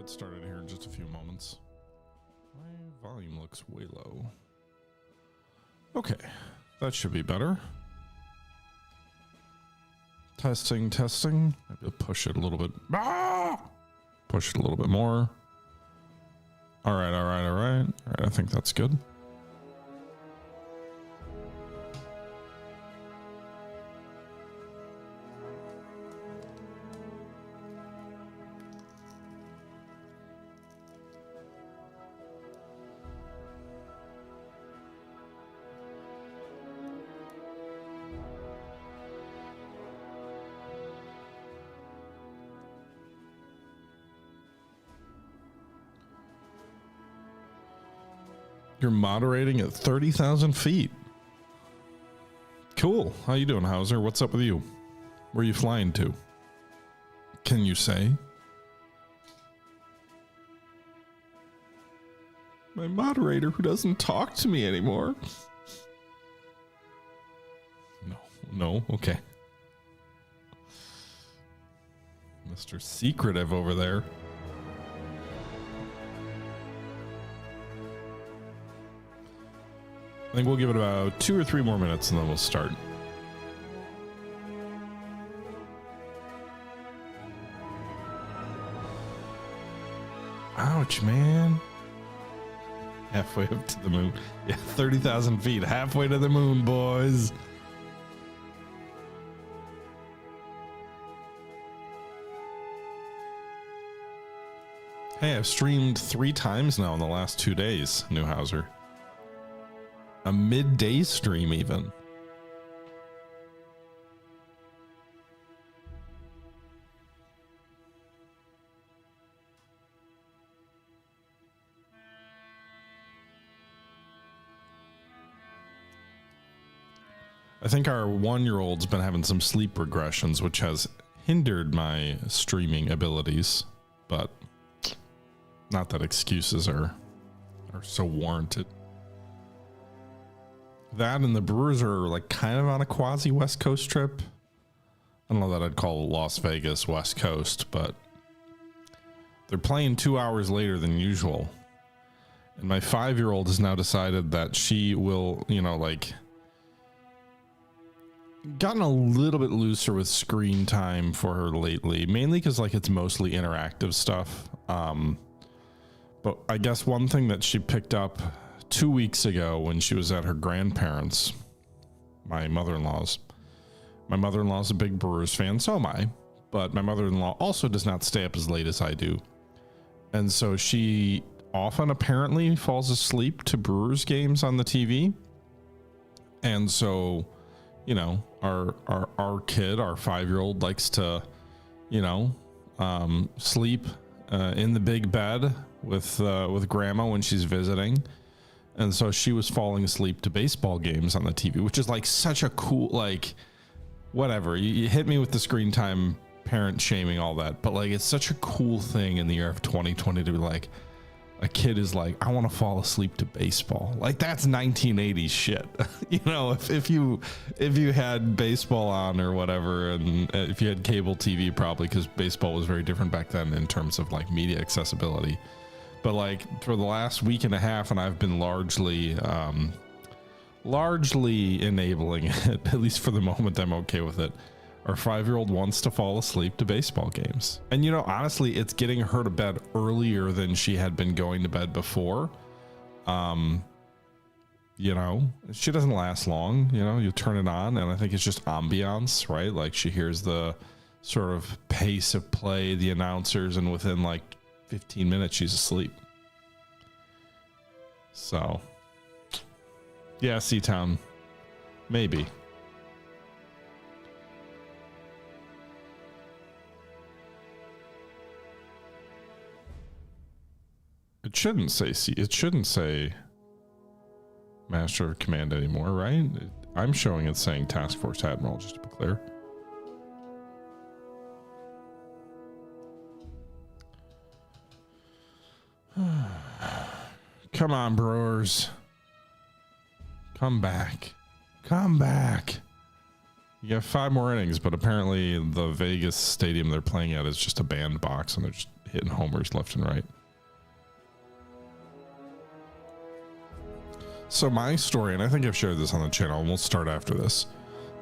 get started here in just a few moments. My volume looks way low. Okay, that should be better. Testing, testing. Maybe I'll push it a little bit. Push it a little bit more. All right, all right, all right. All right, I think that's good. You're moderating at 30,000 feet. Cool. How you doing, Hauser? What's up with you? Where are you flying to? Can you say? My moderator who doesn't talk to me anymore. No, okay. Mr. Secretive over there. I think we'll give it about 2 or 3 more minutes and then we'll start. Ouch, man. Halfway up to the moon. Yeah, 30,000 feet. Halfway to the moon, boys. Hey, I've streamed 3 times now in the last 2 days, Newhauser. A midday stream even. I think our 1-year-old's been having some sleep regressions, which has hindered my streaming abilities, but not that excuses are so warranted. That and the Brewers are like kind of on a quasi West Coast trip. I don't know that I'd call Las Vegas West Coast, but they're playing 2 hours later than usual. And my 5-year-old has now decided that she will, like, gotten a little bit looser with screen time for her lately, mainly because like it's mostly interactive stuff. But I guess one thing that she picked up 2 weeks ago when she was at her grandparents', my mother-in-law's. My mother-in-law's a big Brewers fan, so am I, but my mother-in-law also does not stay up as late as I do. And so she often apparently falls asleep to Brewers games on the TV. And so, our kid, our 5-year-old likes to, sleep in the big bed with grandma when she's visiting. And so she was falling asleep to baseball games on the TV, which is like such a cool, like, whatever. You hit me with the screen time, parent shaming, all that. But like, it's such a cool thing in the year of 2020 to be like, a kid is like, I want to fall asleep to baseball. Like, that's 1980s shit. If you had baseball on or whatever, and if you had cable TV, probably, because baseball was very different back then in terms of like media accessibility. But like for the last week and a half, and I've been largely enabling it, at least for the moment, I'm okay with it. Our 5-year-old wants to fall asleep to baseball games. And honestly, it's getting her to bed earlier than she had been going to bed before. She doesn't last long, you turn it on and I think it's just ambiance, right? Like she hears the sort of pace of play, the announcers, and within like 15 minutes she's asleep. So yeah, C-Town, maybe. It shouldn't say Master of Command anymore, right? I'm showing it saying Task Force Admiral, just to be clear. Come on, Brewers. Come back. You got 5 more innings, but apparently the Vegas stadium they're playing at is just a bandbox, and they're just hitting homers left and right. So my story, and I think I've shared this on the channel, and we'll start after this,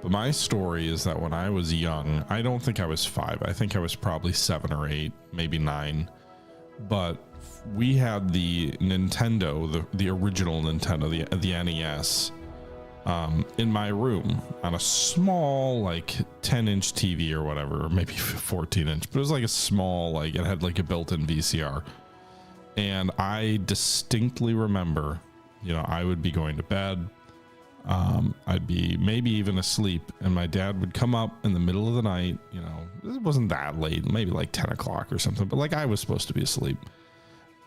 but my story is that when I was young, I don't think I was 5. I think I was probably 7 or 8, maybe 9. But we had the Nintendo, the original Nintendo, the NES, in my room on a small, like 10-inch TV or whatever, or maybe 14-inch, but it was like a small, like it had like a built-in VCR. And I distinctly remember, I would be going to bed. I'd be maybe even asleep, and my dad would come up in the middle of the night. It wasn't that late, maybe like 10 o'clock or something, but like I was supposed to be asleep.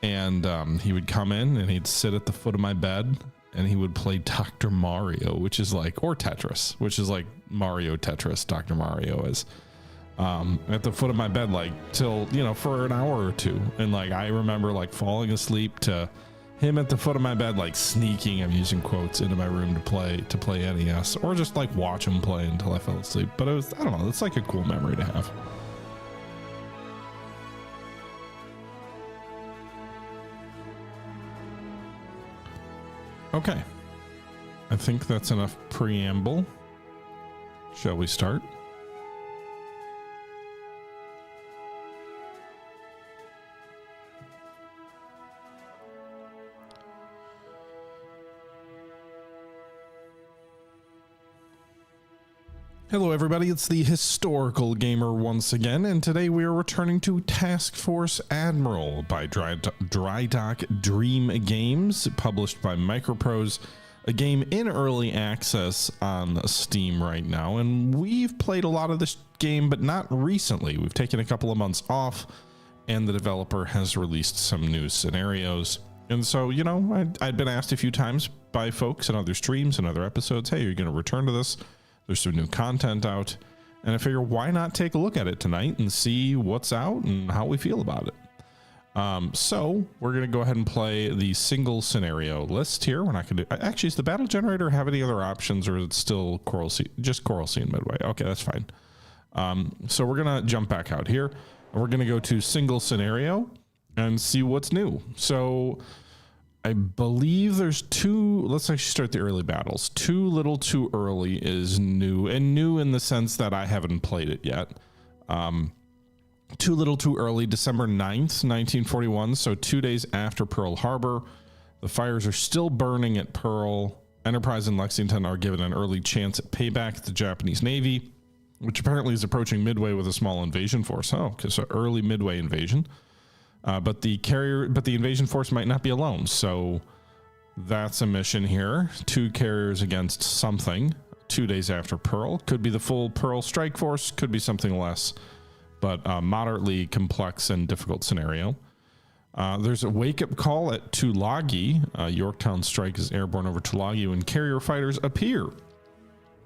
And he would come in and he'd sit at the foot of my bed, and he would play Dr. Mario, which is like, or Tetris, which is like Mario Tetris. Dr. Mario is at the foot of my bed, like till, for an hour or two. And like, I remember like falling asleep to him at the foot of my bed, like sneaking, I'm using quotes, into my room to play NES, or just like watch him play until I fell asleep. But it was, I don't know, it's like a cool memory to have. Okay, I think that's enough preamble. Shall we start? Hello everybody, it's the Historical Gamer once again, and today we are returning to Task Force Admiral by Dry Dock Dream Games, published by Microprose, a game in early access on Steam right now. And we've played a lot of this game, but not recently. We've taken a couple of months off, and the developer has released some new scenarios. And so, I'd been asked a few times by folks in other streams and other episodes, hey, are you going to return to this? There's some new content out, and I figure why not take a look at it tonight and see what's out and how we feel about it. So we're going to go ahead and play the single scenario list here. We're not going to actually, does the battle generator have any other options, or is it still Coral Sea, just Coral Sea and Midway? Okay, that's fine. So we're going to jump back out here, and we're going to go to single scenario and see what's new. So I believe there's 2. Let's actually start the early battles. Too Little Too Early is new, and new in the sense that I haven't played it yet. Too Little Too Early, December 9th, 1941. So 2 days after Pearl Harbor. The fires are still burning at Pearl. Enterprise and Lexington are given an early chance at payback at the Japanese Navy, which apparently is approaching Midway with a small invasion force. Oh, because early Midway invasion. But the invasion force might not be alone. So that's a mission here. 2 carriers against something 2 days after Pearl. Could be the full Pearl strike force, could be something less, but moderately complex and difficult scenario. There's a wake-up call at Tulagi. Yorktown strike is airborne over Tulagi when carrier fighters appear.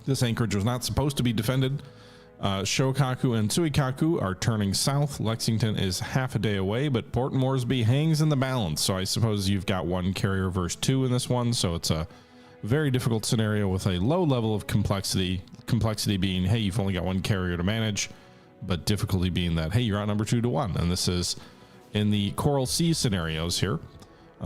This anchorage was not supposed to be defended. Shokaku and Tsuikaku are turning south. Lexington is half a day away, but Port Moresby hangs in the balance. So I suppose you've got 1 carrier versus 2 in this one. So it's a very difficult scenario with a low level of complexity. Complexity being, hey, you've only got 1 carrier to manage, but difficulty being that, hey, you're outnumbered 2-1. And this is in the Coral Sea scenarios here.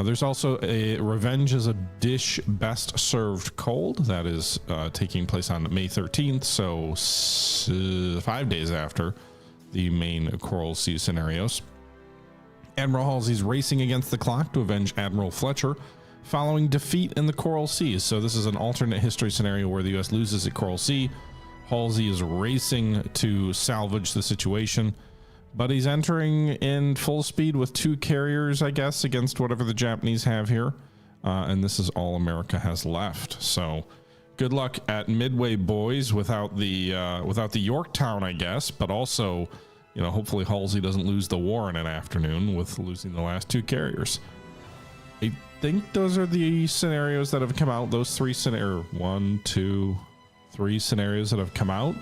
There's also a Revenge is a Dish Best Served Cold that is taking place on May 13th, so 5 days after the main Coral Sea scenarios. Admiral Halsey's racing against the clock to avenge Admiral Fletcher following defeat in the Coral Sea. So this is an alternate history scenario where the U.S. loses at Coral Sea. Halsey is racing to salvage the situation, but he's entering in full speed with 2 carriers, I guess, against whatever the Japanese have here. And this is all America has left. So good luck at Midway, boys, without the Yorktown, I guess, but also, hopefully Halsey doesn't lose the war in an afternoon with losing the last 2 carriers. I think those are the scenarios that have come out. Those 3 scenarios, 1, 2, 3 scenarios that have come out.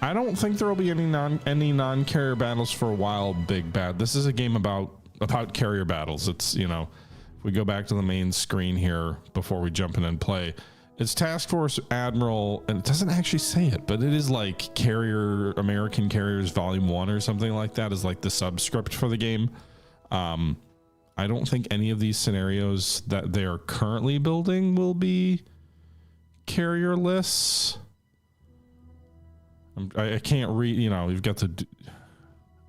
I don't think there will be any non-carrier battles for a while, Big Bad. This is a game about carrier battles. It's, if we go back to the main screen here before we jump in and play, It's Task Force Admiral, and it doesn't actually say it, but it is like American Carriers Volume 1 or something like that is like the subscript for the game. I don't think any of these scenarios that they are currently building will be carrierless. I can't read, you've got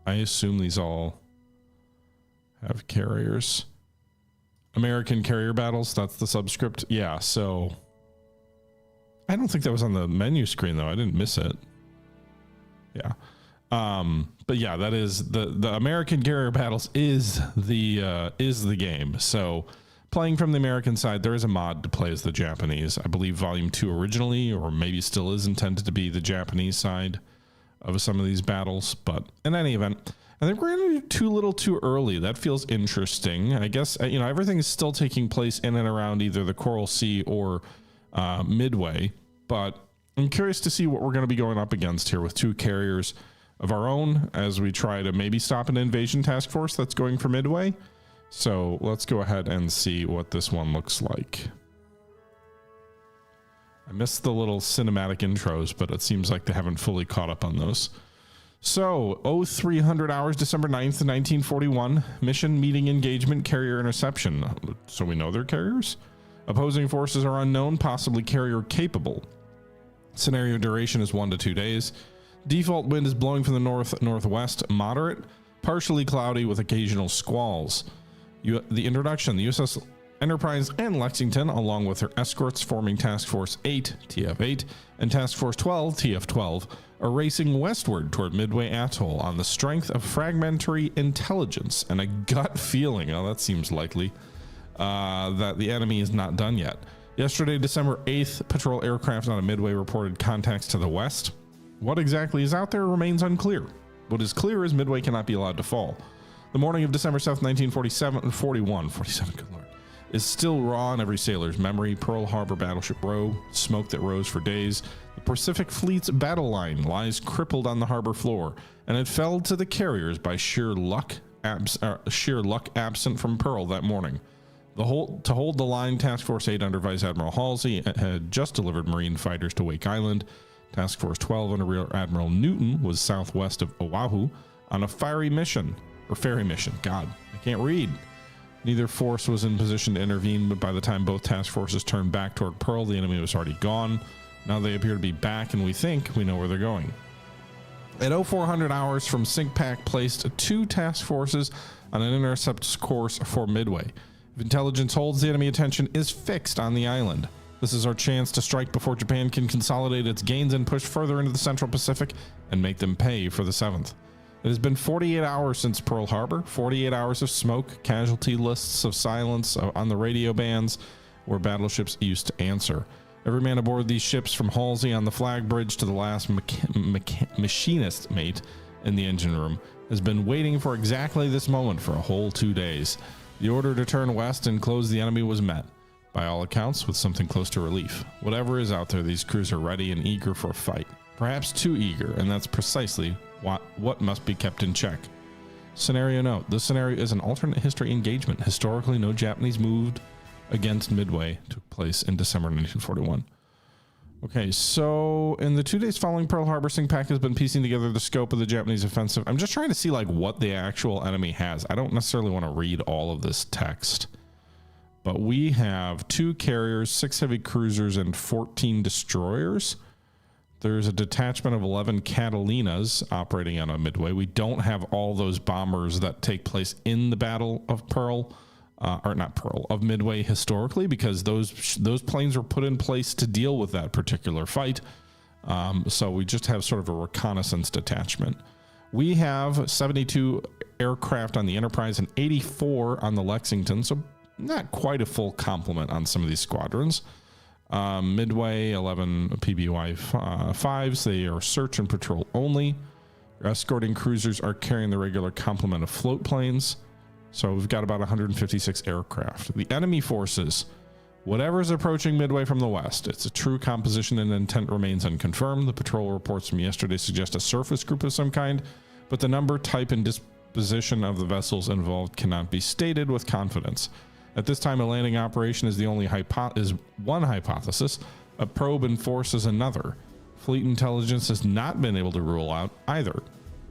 I assume these all have carriers. American Carrier Battles, that's the subscript. Yeah, so I don't think that was on the menu screen though. I didn't miss it. Yeah. But yeah, that is the American Carrier Battles is the game. So playing from the American side, there is a mod to play as the Japanese. I believe Volume 2 originally, or maybe still is intended to be the Japanese side of some of these battles. But in any event, I think we're going to do too little too early. That feels interesting. I guess, everything is still taking place in and around either the Coral Sea or Midway. But I'm curious to see what we're going to be going up against here with two carriers of our own as we try to maybe stop an invasion task force that's going for Midway. So let's go ahead and see what this one looks like. I missed the little cinematic intros, but it seems like they haven't fully caught up on those. So 0300 hours, December 9th, 1941, mission meeting engagement carrier interception. So we know they're carriers. Opposing forces are unknown, possibly carrier capable. Scenario duration is 1 to 2 days. Default wind is blowing from the north-northwest, moderate, partially cloudy with occasional squalls. The introduction, the USS Enterprise and Lexington, along with their escorts forming Task Force 8, TF8, and Task Force 12, TF12, are racing westward toward Midway Atoll on the strength of fragmentary intelligence and a gut feeling, that seems likely, that the enemy is not done yet. Yesterday, December 8th, patrol aircraft on a Midway reported contacts to the west. What exactly is out there remains unclear. What is clear is Midway cannot be allowed to fall. The morning of December 7th, 47, good lord, is still raw in every sailor's memory. Pearl Harbor battleship Roe, smoke that rose for days. The Pacific Fleet's battle line lies crippled on the harbor floor, and it fell to the carriers by sheer luck absent from Pearl that morning. To hold the line, Task Force 8 under Vice Admiral Halsey had just delivered Marine fighters to Wake Island. Task Force 12 under Rear Admiral Newton was southwest of Oahu on a ferry mission. God, I can't read. Neither force was in position to intervene, but by the time both task forces turned back toward Pearl, the enemy was already gone. Now they appear to be back, and we think we know where they're going. At 0400 hours from SINCPAC placed 2 task forces on an intercept course for Midway. If intelligence holds, the enemy attention is fixed on the island. This is our chance to strike before Japan can consolidate its gains and push further into the Central Pacific and make them pay for the 7th. It has been 48 hours since Pearl Harbor, 48 hours of smoke, casualty lists of silence on the radio bands where battleships used to answer. Every man aboard these ships, from Halsey on the flag bridge to the last machinist mate in the engine room, has been waiting for exactly this moment for a whole 2 days. The order to turn west and close the enemy was met, by all accounts, with something close to relief. Whatever is out there, these crews are ready and eager for a fight. Perhaps too eager, and that's precisely what must be kept in check. Scenario note. This scenario is an alternate history engagement. Historically, no Japanese moved against Midway took place in December 1941. Okay, so in the 2 days following Pearl Harbor, SINCPAC has been piecing together the scope of the Japanese offensive. I'm just trying to see what the actual enemy has. I don't necessarily want to read all of this text, but we have 2 carriers, 6 heavy cruisers, and 14 destroyers. There's a detachment of 11 Catalinas operating on a Midway. We don't have all those bombers that take place in the Battle of Pearl, of Midway historically, because those planes were put in place to deal with that particular fight. So we just have sort of a reconnaissance detachment. We have 72 aircraft on the Enterprise and 84 on the Lexington, so not quite a full complement on some of these squadrons. Midway, 11 PBY 5s. They are search and patrol only. Escorting cruisers are carrying the regular complement of float planes. So we've got about 156 aircraft. The enemy forces, whatever is approaching Midway from the west, its a true composition and intent remains unconfirmed. The patrol reports from yesterday suggest a surface group of some kind, but the number, type, and disposition of the vessels involved cannot be stated with confidence. At this time, a landing operation is the only is one hypothesis. A probe in force is another. Fleet intelligence has not been able to rule out either.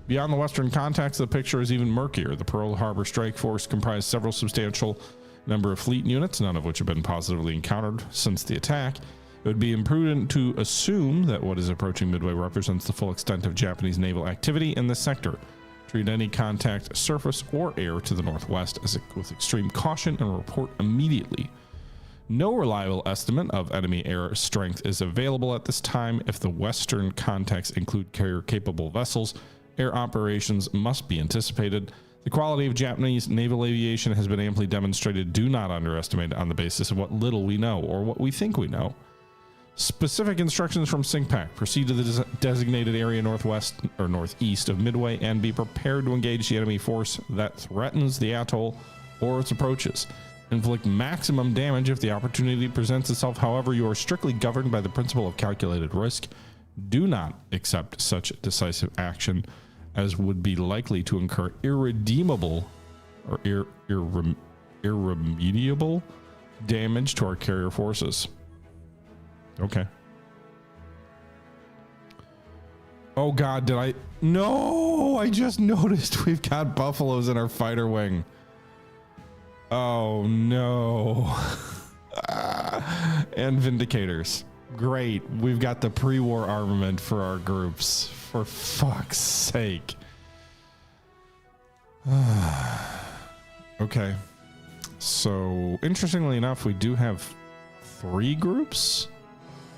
Beyond the Western contacts, the picture is even murkier. The Pearl Harbor Strike Force comprised several substantial number of fleet units, none of which have been positively encountered since the attack. It would be imprudent to assume that what is approaching Midway represents the full extent of Japanese naval activity in this sector. Treat any contact, surface or air, to the northwest with extreme caution and report immediately. No reliable estimate of enemy air strength is available at this time. If the Western contacts include carrier-capable vessels, air operations must be anticipated. The quality of Japanese naval aviation has been amply demonstrated. Do not underestimate it on the basis of what little we know or what we think we know. Specific instructions from SINCPAC. Proceed to the designated area northwest or northeast of Midway and be prepared to engage the enemy force that threatens the atoll or its approaches. Inflict maximum damage if the opportunity presents itself. However, you are strictly governed by the principle of calculated risk. Do not accept such decisive action as would be likely to incur irredeemable or irremediable damage to our carrier forces. Okay. Oh God, did I? No, I just noticed we've got buffaloes in our fighter wing. Oh no. And vindicators. Great. We've got the pre-war armament for our groups. For fuck's sake. Okay. So, interestingly enough, we do have 3 groups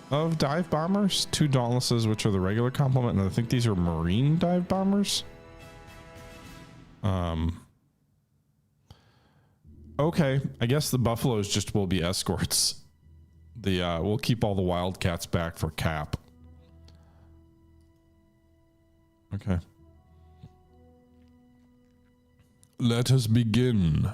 of dive bombers. 2 Dauntlesses, which are the regular complement, and I think these are Marine dive bombers. Okay, I guess the Buffaloes just will be escorts. We'll keep all the Wildcats back for Cap. Okay. Let us begin.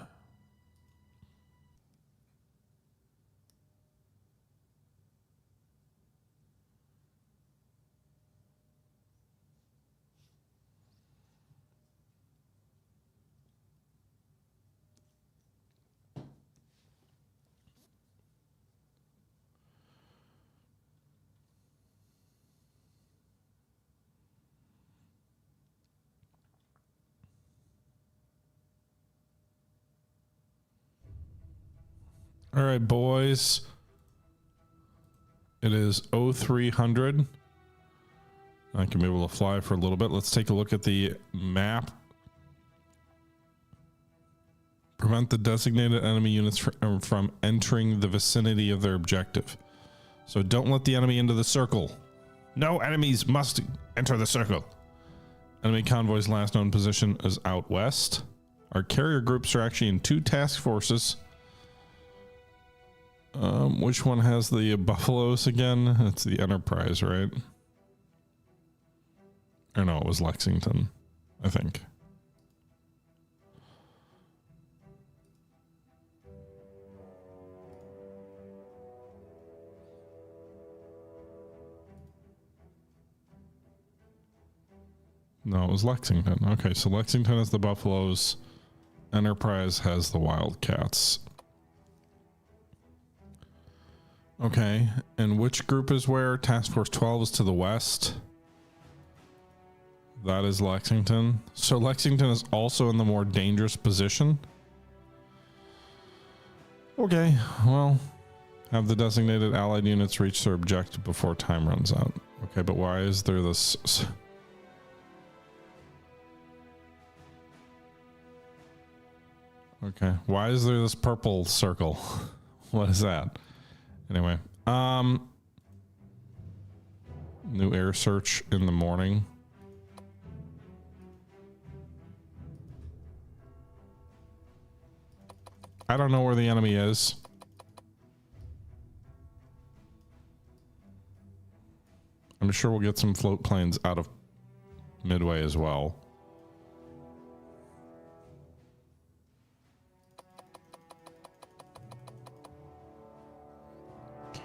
All right, boys. It is 0300. I can be able to fly for a little bit. Let's take a look at the map. Prevent the designated enemy units from entering the vicinity of their objective. So don't let the enemy into the circle. No enemies must enter the circle. Enemy convoy's last known position is out west. Our carrier groups are actually in 2 task forces. Which one has the Buffaloes again? It's the Enterprise, right? Or no, it was Lexington, I think. No, it was Lexington. Okay, so Lexington has the Buffaloes. Enterprise has the Wildcats. Okay, and which group is where? Task Force 12 is to the west. That is Lexington. So Lexington is also in the more dangerous position. Okay, well, have the designated allied units reach their objective before time runs out. Okay, but why is there this? Okay, why is there this purple circle? What is that? Anyway, new air search in the morning. I don't know where the enemy is. I'm sure we'll get some float planes out of Midway as well.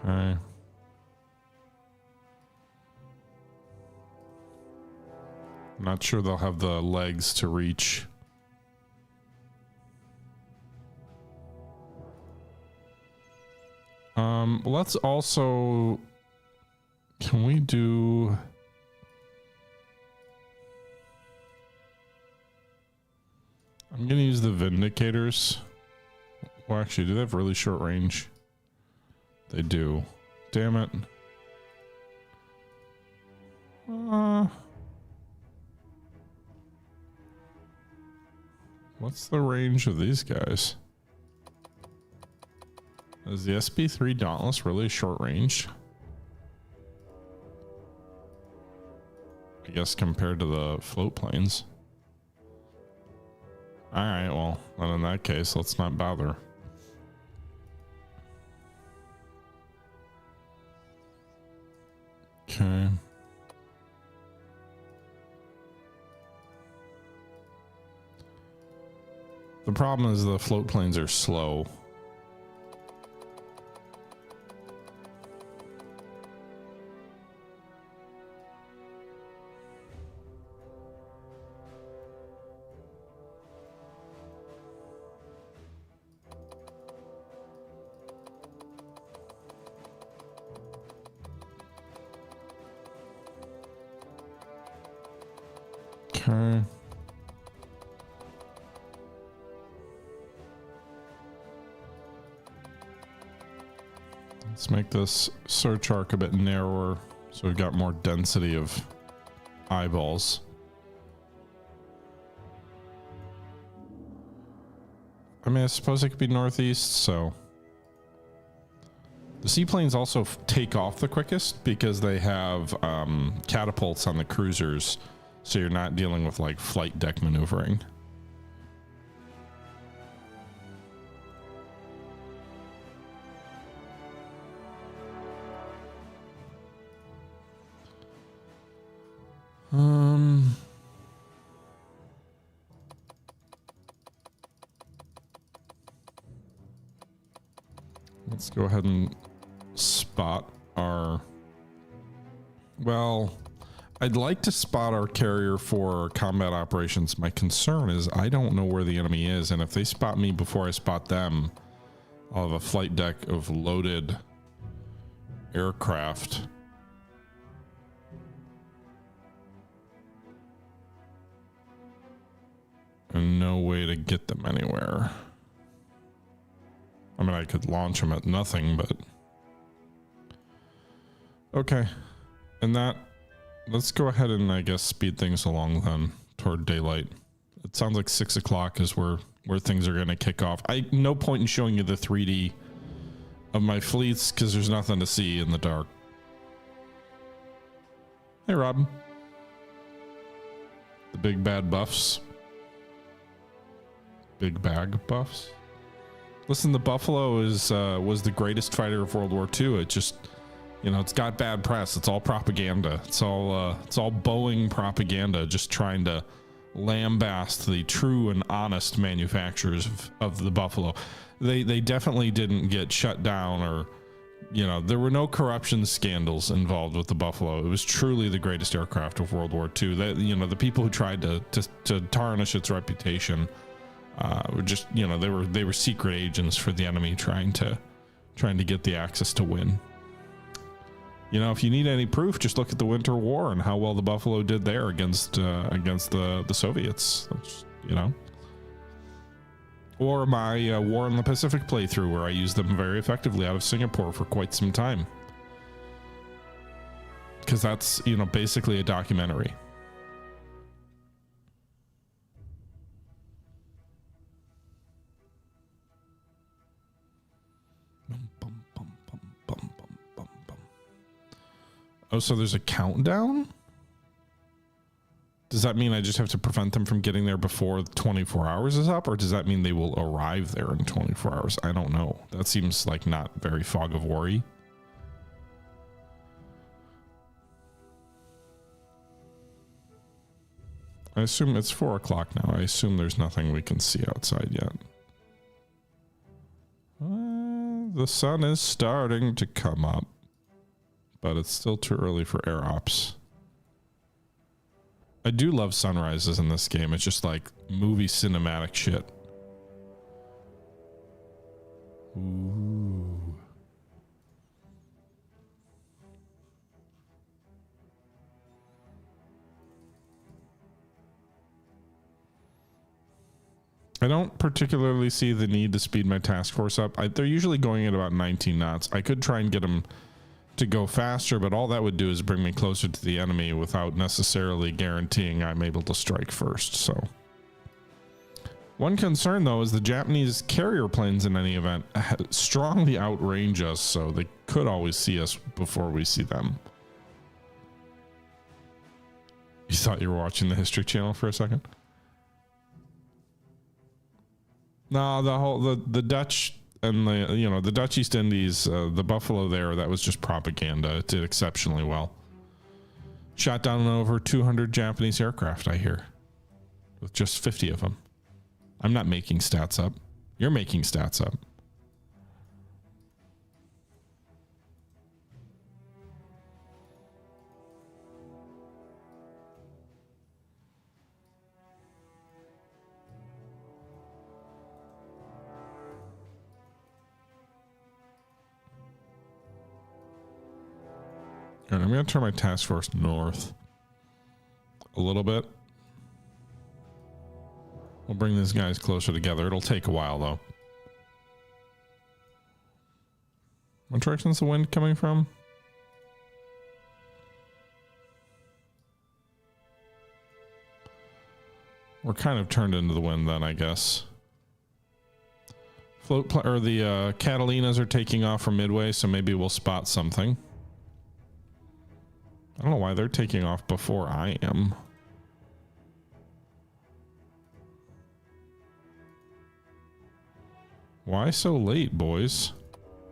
Okay. Not sure they'll have the legs to reach. Let's also, can we do, I'm gonna use the Vindicators. Well, actually, do they have really short range? They do. Damn it. What's the range of these guys? Is the SB3 Dauntless really short range? I guess compared to the float planes. Alright, well, then in that case, let's not bother. Okay. The problem is the float planes are slow. Okay. Let's make this search arc a bit narrower so we've got more density of eyeballs. I mean, I suppose it could be northeast, so. The seaplanes also take off the quickest because they have catapults on the cruisers, so you're not dealing with like flight deck maneuvering. Let's go ahead and spot our, well, I'd like to spot our carrier for combat operations. My concern is I don't know where the enemy is, and if they spot me before I spot them, I'll have a flight deck of loaded aircraft. And no way to get them anywhere. I mean, I could launch them at nothing, but okay. And that, let's go ahead and I guess speed things along then toward daylight. It sounds like 6 o'clock is where things are going to kick off. No point in showing you the 3D of my fleets because there's nothing to see in the dark. Hey, Rob. The big bad buffs. Big bag buffs. Listen, the Buffalo is was the greatest fighter of World War II. It just, you know, it's got bad press. It's all propaganda. It's all Boeing propaganda, just trying to lambaste the true and honest manufacturers of the Buffalo. They definitely didn't get shut down, or, you know, there were no corruption scandals involved with the Buffalo. It was truly the greatest aircraft of World War II. That, you know, the people who tried to tarnish its reputation were just, you know, they were secret agents for the enemy trying to get the access to win. You know, if you need any proof, just look at the Winter War and how well the Buffalo did there against the Soviets. That's, you know, or my War in the Pacific playthrough, where I used them very effectively out of Singapore for quite some time, because that's, you know, basically a documentary. Oh, so there's a countdown? Does that mean I just have to prevent them from getting there before 24 hours is up? Or does that mean they will arrive there in 24 hours? I don't know. That seems like not very fog of war-y. I assume it's 4 o'clock now. I assume there's nothing we can see outside yet. The sun is starting to come up, but it's still too early for air ops. I do love sunrises in this game. It's just like movie cinematic shit. Ooh. I don't particularly see the need to speed my task force up. They're usually going at about 19 knots. I could try and get them to go faster, but all that would do is bring me closer to the enemy without necessarily guaranteeing I'm able to strike first. So one concern though is the Japanese carrier planes in any event strongly outrange us, so they could always see us before we see them. You thought you were watching the History Channel for a second? No, the Dutch and the Dutch East Indies, the Buffalo there, that was just propaganda. It did exceptionally well. Shot down over 200 Japanese aircraft, I hear, with just 50 of them. I'm not making stats up. You're making stats up. All right, I'm going to turn my task force north a little bit. We'll bring these guys closer together. It'll take a while, though. What direction is the wind coming from? We're kind of turned into the wind then, I guess. The Catalinas are taking off from Midway, so maybe we'll spot something. I don't know why they're taking off before I am. Why so late, boys?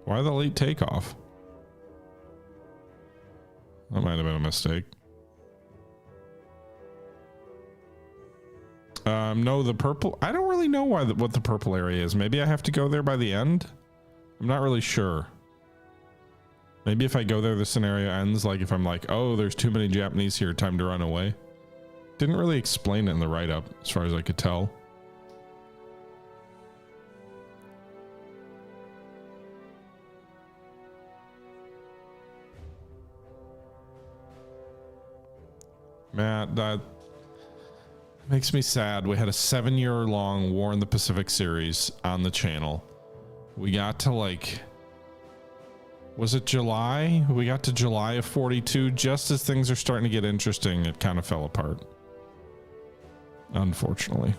Why the late takeoff? That might have been a mistake. No, the purple. I don't really know what the purple area is. Maybe I have to go there by the end. I'm not really sure. Maybe if I go there, the scenario ends. Like if I'm like, oh, there's too many Japanese here, time to run away. Didn't really explain it in the write-up, as far as I could tell. Matt, that makes me sad. We had a 7-year-long War in the Pacific series on the channel. We got to like, was it July? We got to July of 42. Just as things are starting to get interesting, it kind of fell apart. Unfortunately.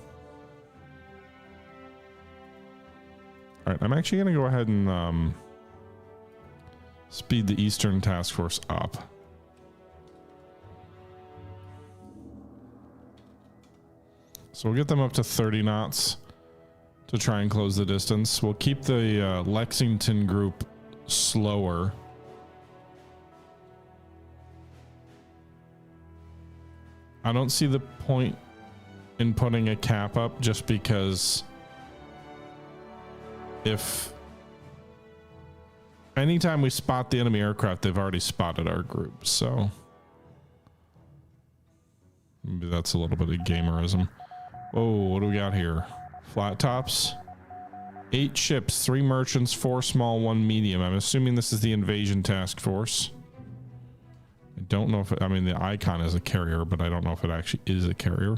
All right, I'm actually going to go ahead and speed the Eastern Task Force up. So we'll get them up to 30 knots to try and close the distance. We'll keep the Lexington group slower. I don't see the point in putting a cap up just because if anytime we spot the enemy aircraft, they've already spotted our group. So maybe that's a little bit of gamerism. Oh, what do we got here? Flat tops. 8 ships, 3 merchants, 4 small, 1 medium. I'm assuming this is the invasion task force. I don't know if I mean, the icon is a carrier, but I don't know if it actually is a carrier.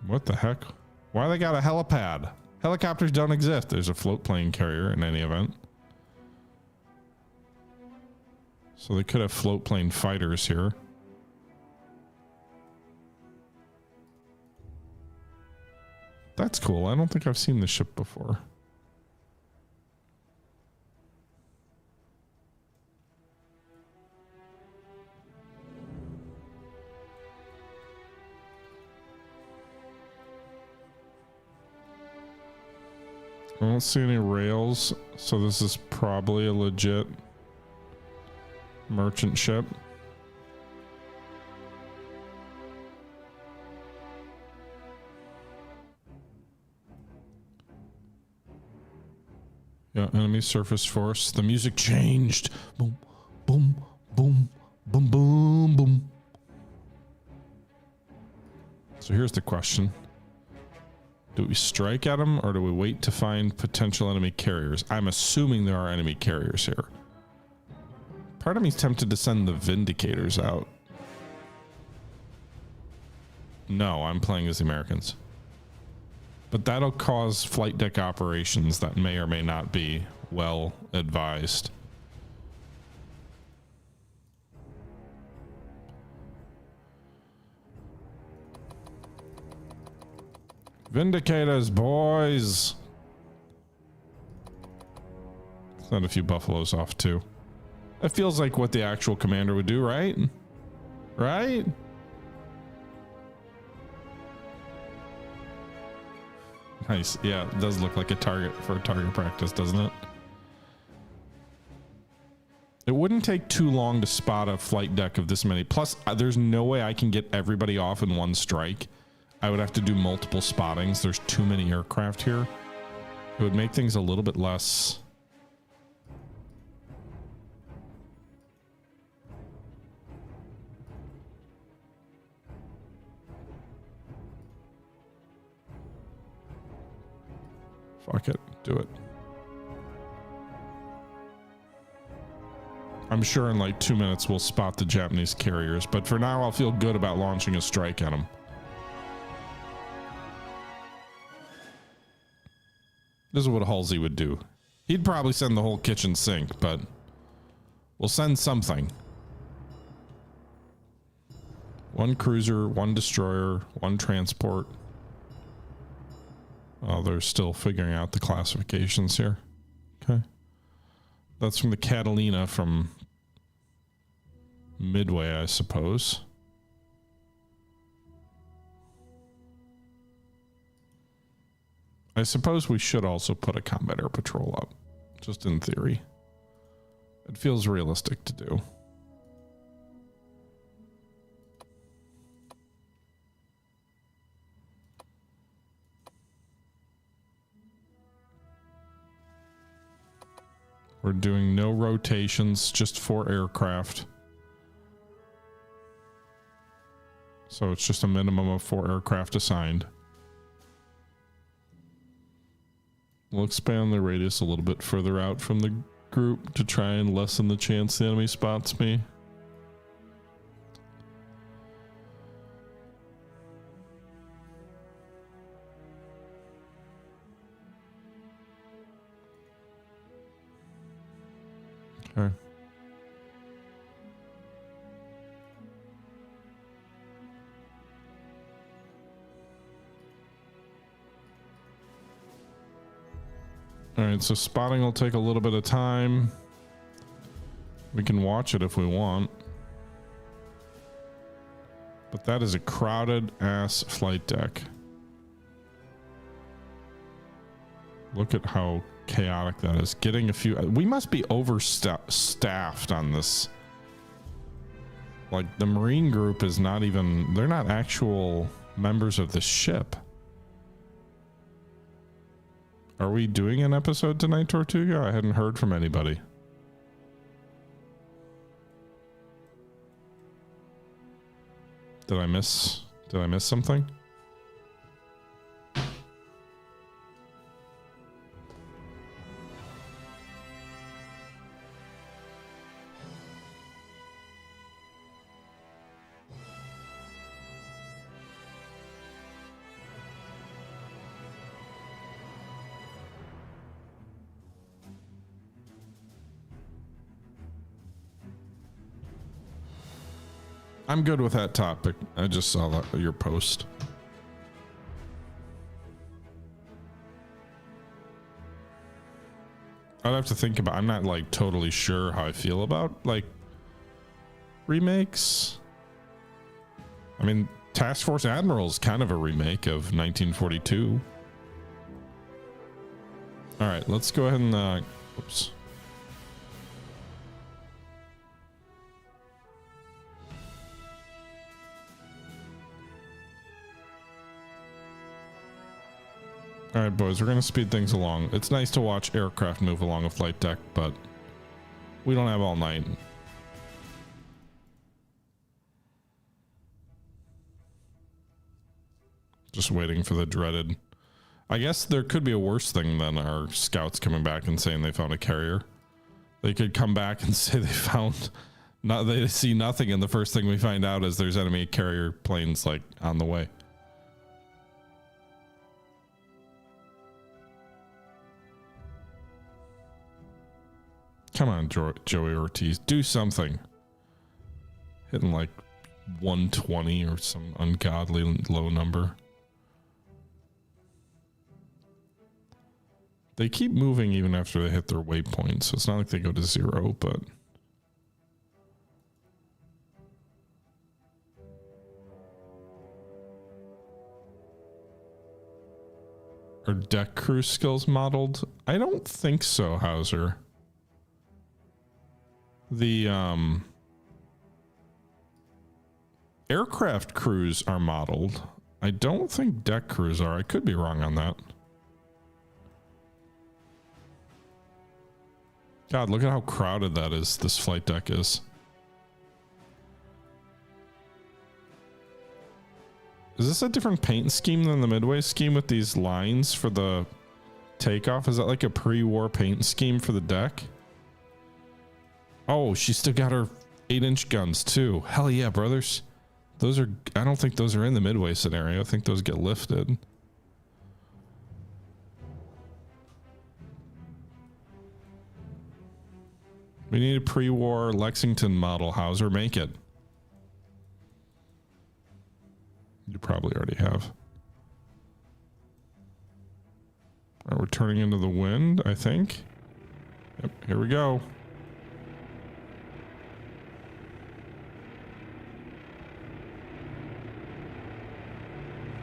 What the heck? Why they got a helipad? Helicopters don't exist. There's a float plane carrier in any event. So they could have float plane fighters here. That's cool. I don't think I've seen this ship before. I don't see any rails, so this is probably a legit merchant ship. Yeah, enemy surface force. The music changed. Boom, boom, boom, boom, boom, boom. So here's the question. Do we strike at them or do we wait to find potential enemy carriers? I'm assuming there are enemy carriers here. Part of me's tempted to send the Vindicators out. No, I'm playing as the Americans. But that'll cause flight deck operations that may or may not be well advised. Vindicators, boys. Send a few buffaloes off too. That feels like what the actual commander would do, right? Right? Nice. Yeah, it does look like a target for a target practice, doesn't it? It wouldn't take too long to spot a flight deck of this many. Plus, there's no way I can get everybody off in one strike. I would have to do multiple spottings. There's too many aircraft here. It would make things a little bit less. Fuck it. Do it. I'm sure in like 2 minutes we'll spot the Japanese carriers, but for now I'll feel good about launching a strike at them. This is what Halsey would do. He'd probably send the whole kitchen sink, but we'll send something. One cruiser, one destroyer, one transport. Oh, they're still figuring out the classifications here. Okay. That's from the Catalina from Midway, I suppose. I suppose we should also put a combat air patrol up, just in theory. It feels realistic to do. We're doing no rotations, just 4 aircraft. So it's just a minimum of 4 aircraft assigned. We'll expand the radius a little bit further out from the group to try and lessen the chance the enemy spots me. Okay. All right, so spotting will take a little bit of time. We can watch it if we want. But that is a crowded ass flight deck. Look at how chaotic that is. Getting a few, we must be overstaffed on this. Like the Marine group is not even, they're not actual members of the ship. Are we doing an episode tonight, Tortuga? I hadn't heard from anybody. Did I miss something? I'm good with that topic. I just saw that your post. I'd have to think about, I'm not like totally sure how I feel about like remakes. I mean, Task Force Admiral is kind of a remake of 1942. All right, let's go ahead and oops. All right, boys, we're going to speed things along. It's nice to watch aircraft move along a flight deck, but we don't have all night. Just waiting for the dreaded. I guess there could be a worse thing than our scouts coming back and saying they found a carrier. They could come back and say they see nothing, and the first thing we find out is there's enemy carrier planes like on the way. Come on, Joey Ortiz. Do something. Hitting like 120 or some ungodly low number. They keep moving even after they hit their waypoint, so it's not like they go to 0, but... Are deck crew skills modeled? I don't think so, Hauser. The aircraft crews are modeled. I don't think deck crews are. I could be wrong on that. God, look at how crowded that is, this flight deck is. Is this a different paint scheme than the Midway scheme with these lines for the takeoff? Is that like a pre-war paint scheme for the deck? Oh, she still got her 8-inch guns too. Hell yeah, brothers. Those are, I don't think those are in the Midway scenario. I think those get lifted. We need a pre-war Lexington model. Hauser, make it. You probably already have. All right, we're turning into the wind, I think. Yep, here we go.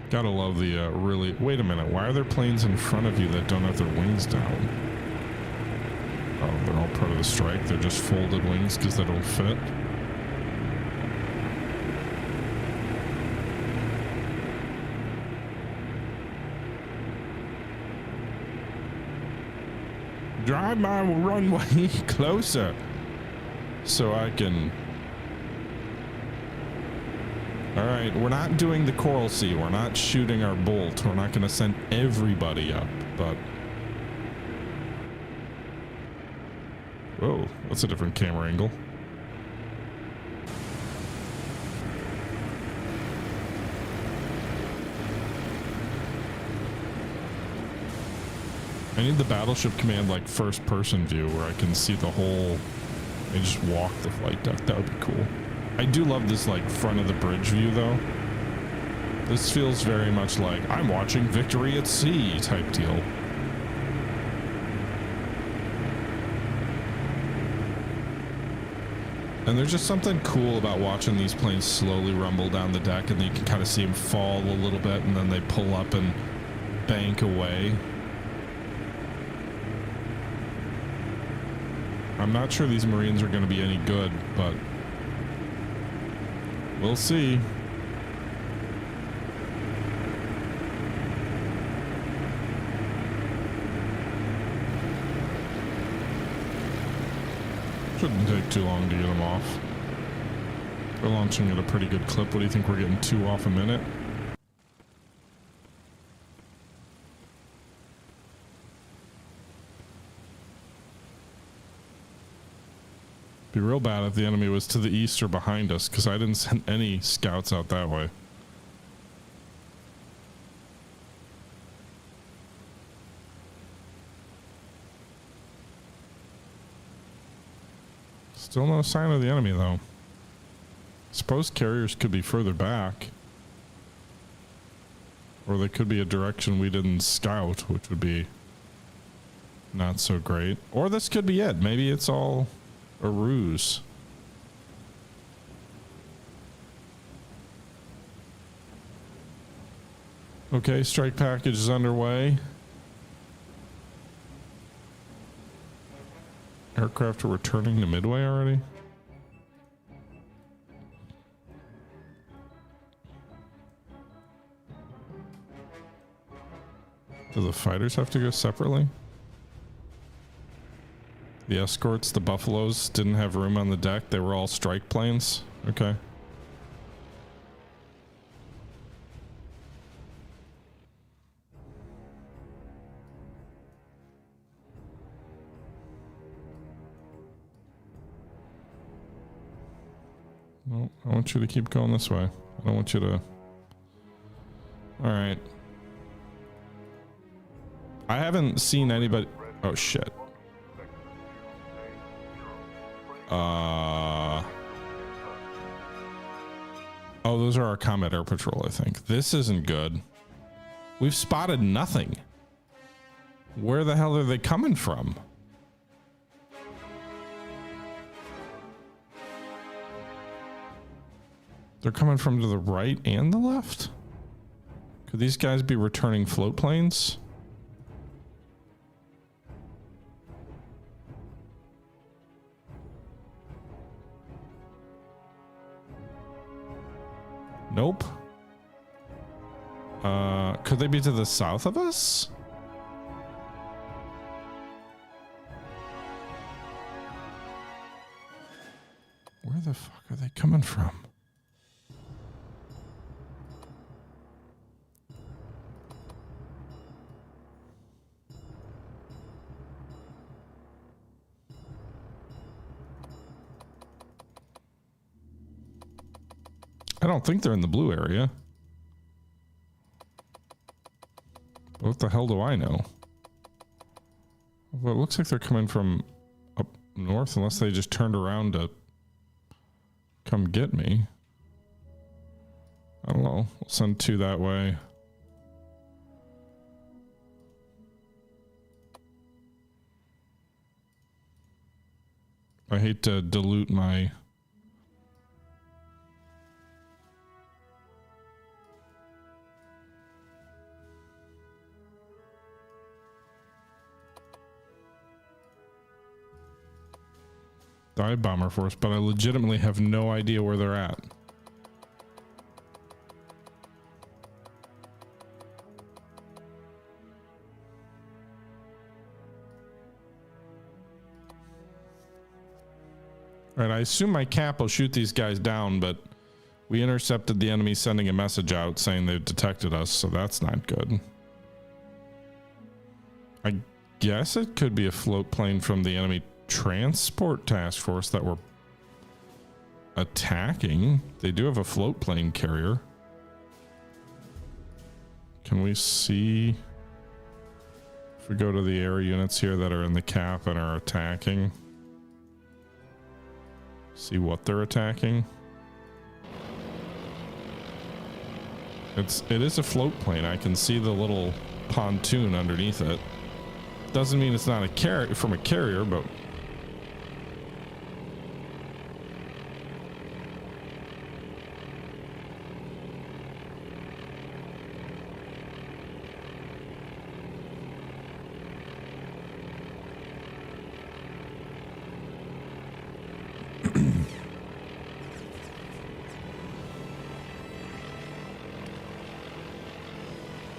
Gotta love the really... Wait a minute, why are there planes in front of you that don't have their wings down? Oh, they're all part of the strike. They're just folded wings because they don't fit. Drive my runway closer so I can... All right, we're not doing the Coral Sea. We're not shooting our bolt. We're not going to send everybody up, but... Whoa, that's a different camera angle. I need the battleship command like first person view where I can see the whole and just walk the flight deck. That would be cool. I do love this like front of the bridge view though. This feels very much like I'm watching Victory at Sea type deal. And there's just something cool about watching these planes slowly rumble down the deck, and then you can kind of see them fall a little bit and then they pull up and bank away. I'm not sure these Marines are going to be any good, but we'll see. Shouldn't take too long to get them off. We're launching at a pretty good clip. What do you think? We're getting 2 off a minute? Be real bad if the enemy was to the east or behind us, because I didn't send any scouts out that way. Still no sign of the enemy, though. Suppose carriers could be further back. Or they could be a direction we didn't scout, which would be not so great. Or this could be it. Maybe it's all a ruse. Okay, strike package is underway. Aircraft are returning to Midway already? Do the fighters have to go separately? The escorts, the Buffaloes, didn't have room on the deck. They were all strike planes? Okay. No, I want you to keep going this way. I don't want you to... Alright. I haven't seen anybody... Oh, shit. Oh, those are our combat air patrol, I think. This isn't good. We've spotted nothing. Where the hell are they coming from? They're coming from to the right and the left? Could these guys be returning float planes? Nope. Could they be to the south of us? Where the fuck are they coming from? I don't think they're in the blue area. What the hell do I know? Well, it looks like they're coming from up north, unless they just turned around to come get me. I don't know. We'll send 2 that way. I hate to dilute my... dive bomber force, but I legitimately have no idea where they're at. All right, I assume my cap will shoot these guys down, but we intercepted the enemy sending a message out saying they've detected us, so that's not good. I guess it could be a float plane from the enemy transport task force that were attacking. They do have a float plane carrier. Can we see if we go to the air units here that are in the cap and are attacking? See what they're attacking. It is a float plane. I can see the little pontoon underneath it. Doesn't mean it's not a carrier from a carrier, but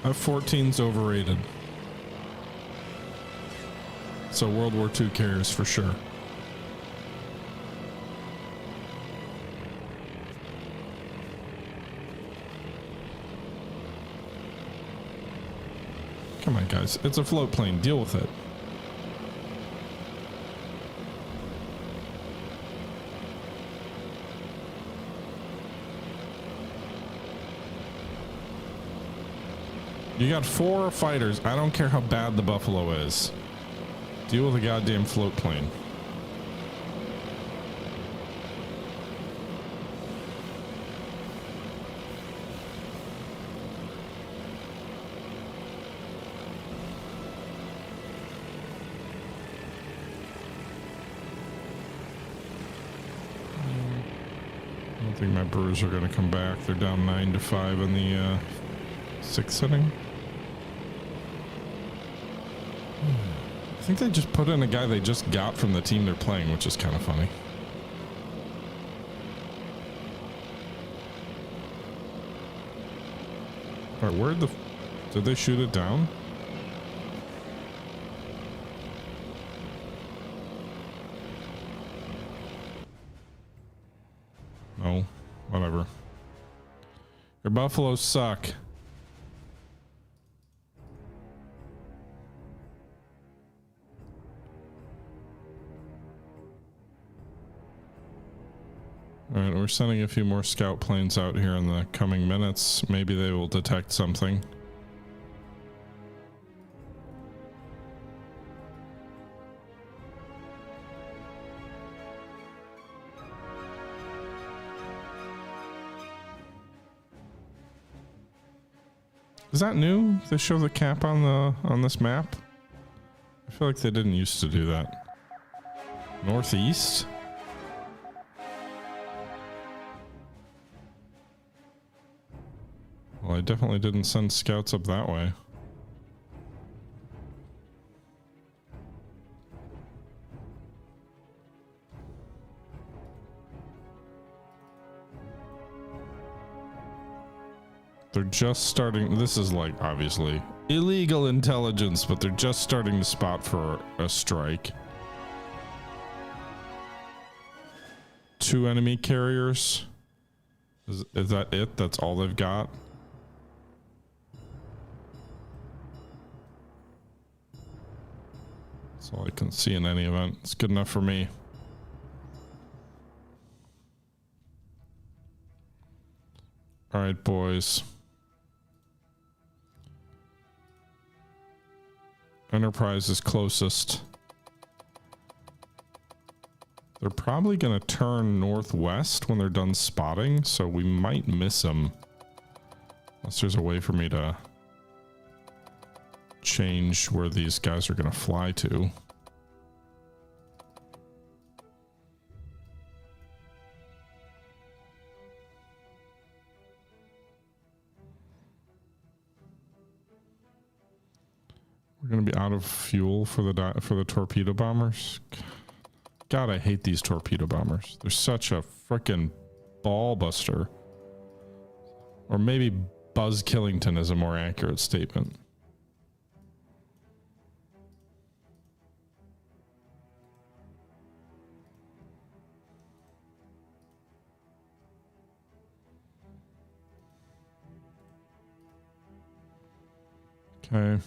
F-14's overrated. So World War II carriers for sure. Come on, guys. It's a float plane. Deal with it. You got 4 fighters. I don't care how bad the Buffalo is. Deal with a goddamn float plane. I don't think my Brewers are going to come back. They're down 9-5 in the 6th inning. I think they just put in a guy they just got from the team they're playing, which is kind of funny. All right, did they shoot it down? No, whatever. Your Buffaloes suck. All right, we're sending a few more scout planes out here in the coming minutes. Maybe they will detect something. Is that new? They show the cap on this map? I feel like they didn't used to do that. Northeast? Well, I definitely didn't send scouts up that way. They're just starting. This is like obviously illegal intelligence, but they're just starting to spot for a strike. 2 enemy carriers. Is that it? That's all they've got? That's all I can see in any event. It's good enough for me. All right, boys. Enterprise is closest. They're probably going to turn northwest when they're done spotting, so we might miss them. Unless there's a way for me to change where these guys are going to fly to. We're going to be out of fuel for the torpedo bombers. God, I hate these torpedo bombers. They're such a frickin' ball buster. Or maybe Buzz Killington is a more accurate statement. Okay.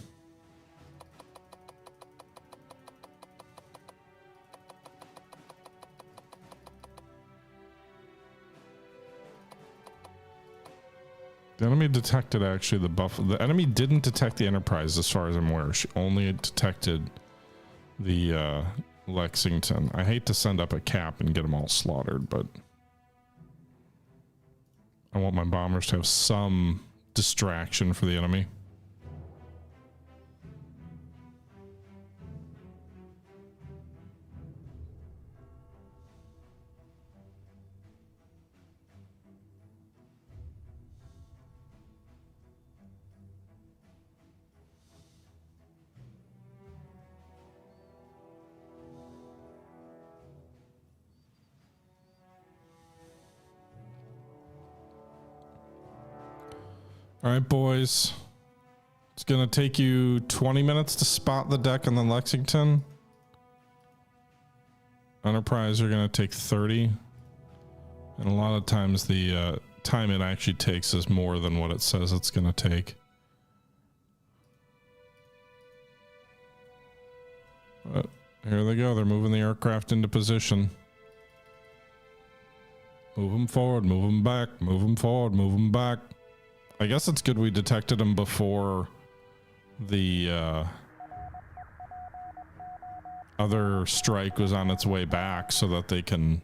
The enemy detected actually the Buffalo. The enemy didn't detect the Enterprise as far as I'm aware. She only detected the Lexington. I hate to send up a cap and get them all slaughtered, but I want my bombers to have some distraction for the enemy. All right, boys. It's going to take you 20 minutes to spot the deck on the Lexington. Enterprise are going to take 30. And a lot of times the time it actually takes is more than what it says it's going to take. But here they go. They're moving the aircraft into position. Move them forward, move them back, move them forward, move them back. I guess it's good we detected them before the other strike was on its way back so that they can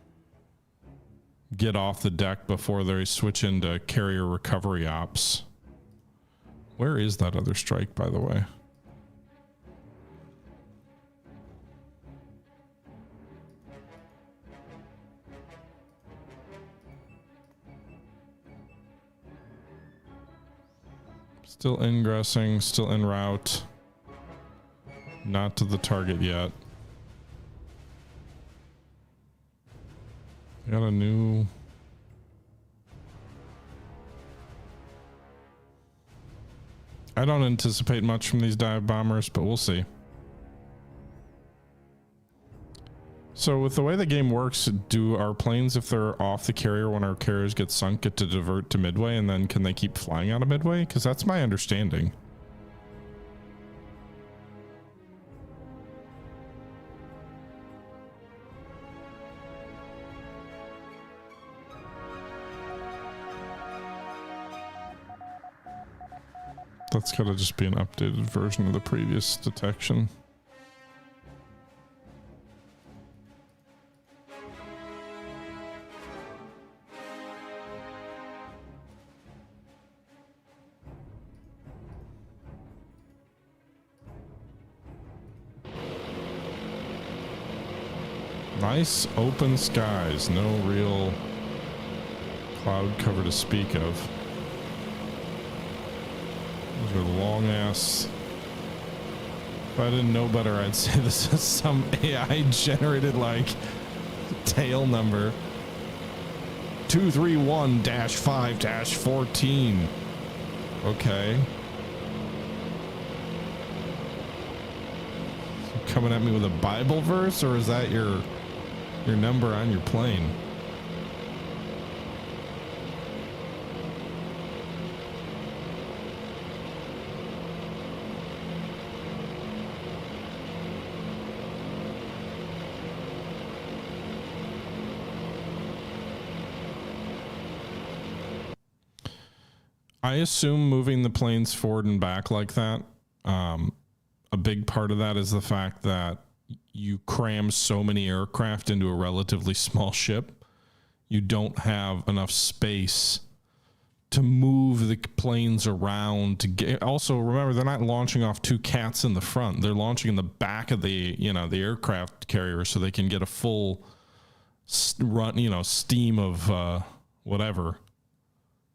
get off the deck before they switch into carrier recovery ops. Where is that other strike, by the way? Still ingressing, still en route. Not to the target yet. Got a new... I don't anticipate much from these dive bombers, but we'll see. So with the way the game works, do our planes, if they're off the carrier when our carriers get sunk, get to divert to Midway, and then can they keep flying out of Midway? Because that's my understanding. That's gotta just be an updated version of the previous detection. Nice open skies. No real cloud cover to speak of. Those are long ass. If I didn't know better, I'd say this is some AI generated like tail number. 231-5-14. Okay. Coming at me with a Bible verse, or is that your number on your plane? I assume moving the planes forward and back like that, a big part of that is the fact that you cram so many aircraft into a relatively small ship. You don't have enough space to move the planes around to get. Also, remember, they're not launching off two cats in the front. They're launching in the back of the aircraft carrier so they can get a full run, steam of whatever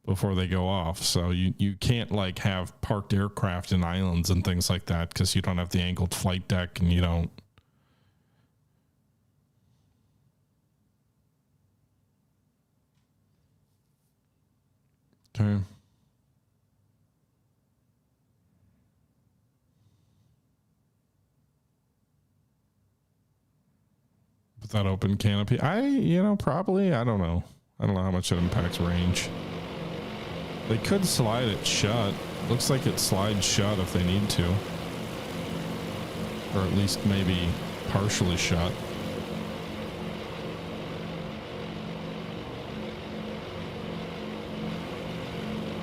before they go off. So you can't like have parked aircraft in islands and things like that because you don't have the angled flight deck and you don't. Okay. With that open canopy, probably, I don't know how much it impacts range. They could slide it shut. Looks like it slides shut if they need to. Or at least maybe partially shut.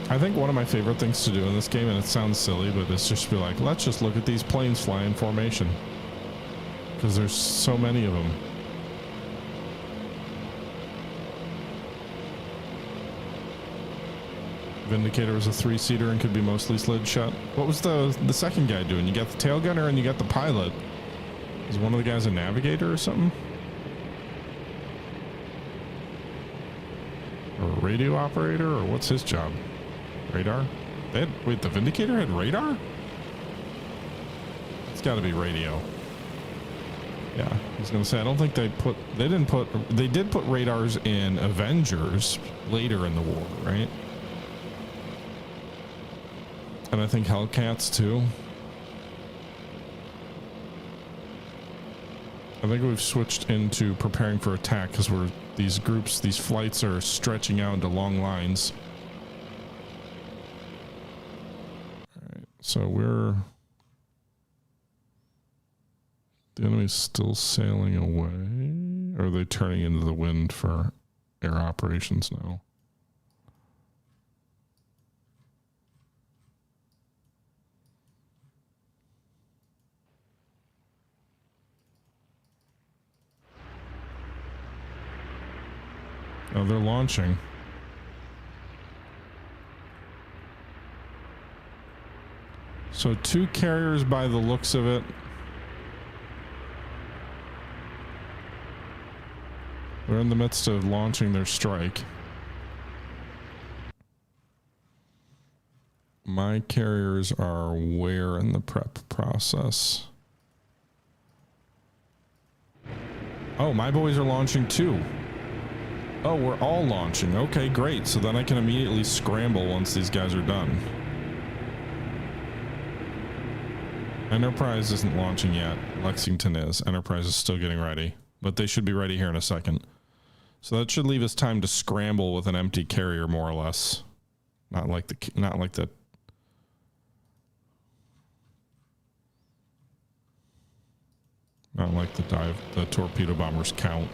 I think one of my favorite things to do in this game, and it sounds silly, but it's just be like, let's just look at these planes fly in formation. Because there's so many of them. Vindicator was a 3-seater and could be mostly slid shut. What was the second guy doing? You got the tail gunner and you got the pilot. Is one of the guys a navigator or something? Or a radio operator, or what's his job? Radar? Wait, the Vindicator had radar? It's got to be radio. Yeah, I was gonna say, I don't think they did put radars in Avengers later in the war, right? And I think Hellcats too. I think we've switched into preparing for attack because these flights are stretching out into long lines. All right, so the enemy's still sailing away, or are they turning into the wind for air operations now? Oh, they're launching. So 2 carriers by the looks of it. They're in the midst of launching their strike. My carriers are where in the prep process? Oh, my boys are launching too. Oh, we're all launching. Okay, great. So then I can immediately scramble once these guys are done. Enterprise isn't launching yet. Lexington is. Enterprise is still getting ready, but they should be ready here in a second. So that should leave us time to scramble with an empty carrier, more or less. Not like the torpedo bombers count.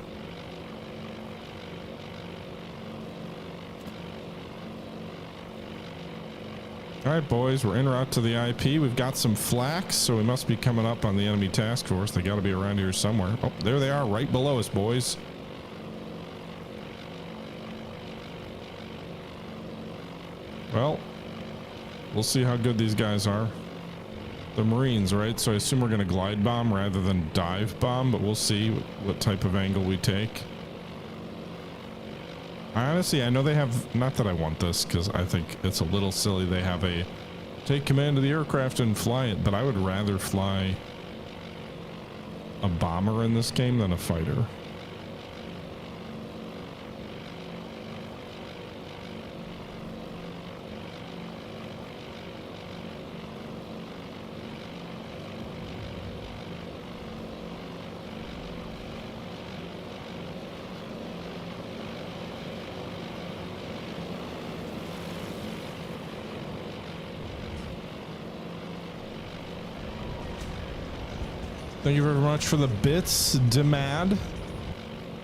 All right, boys, we're en route to the IP. We've got some flak, so we must be coming up on the enemy task force. They got to be around here somewhere. Oh, there they are, right below us, boys. Well, we'll see how good these guys are. The Marines, right? So I assume we're going to glide bomb rather than dive bomb, but we'll see what type of angle we take. Honestly, I know they have, not that I want this, because I think it's a little silly. They have a take command of the aircraft and fly it, but I would rather fly a bomber in this game than a fighter. Thank you very much for the bits, Demad.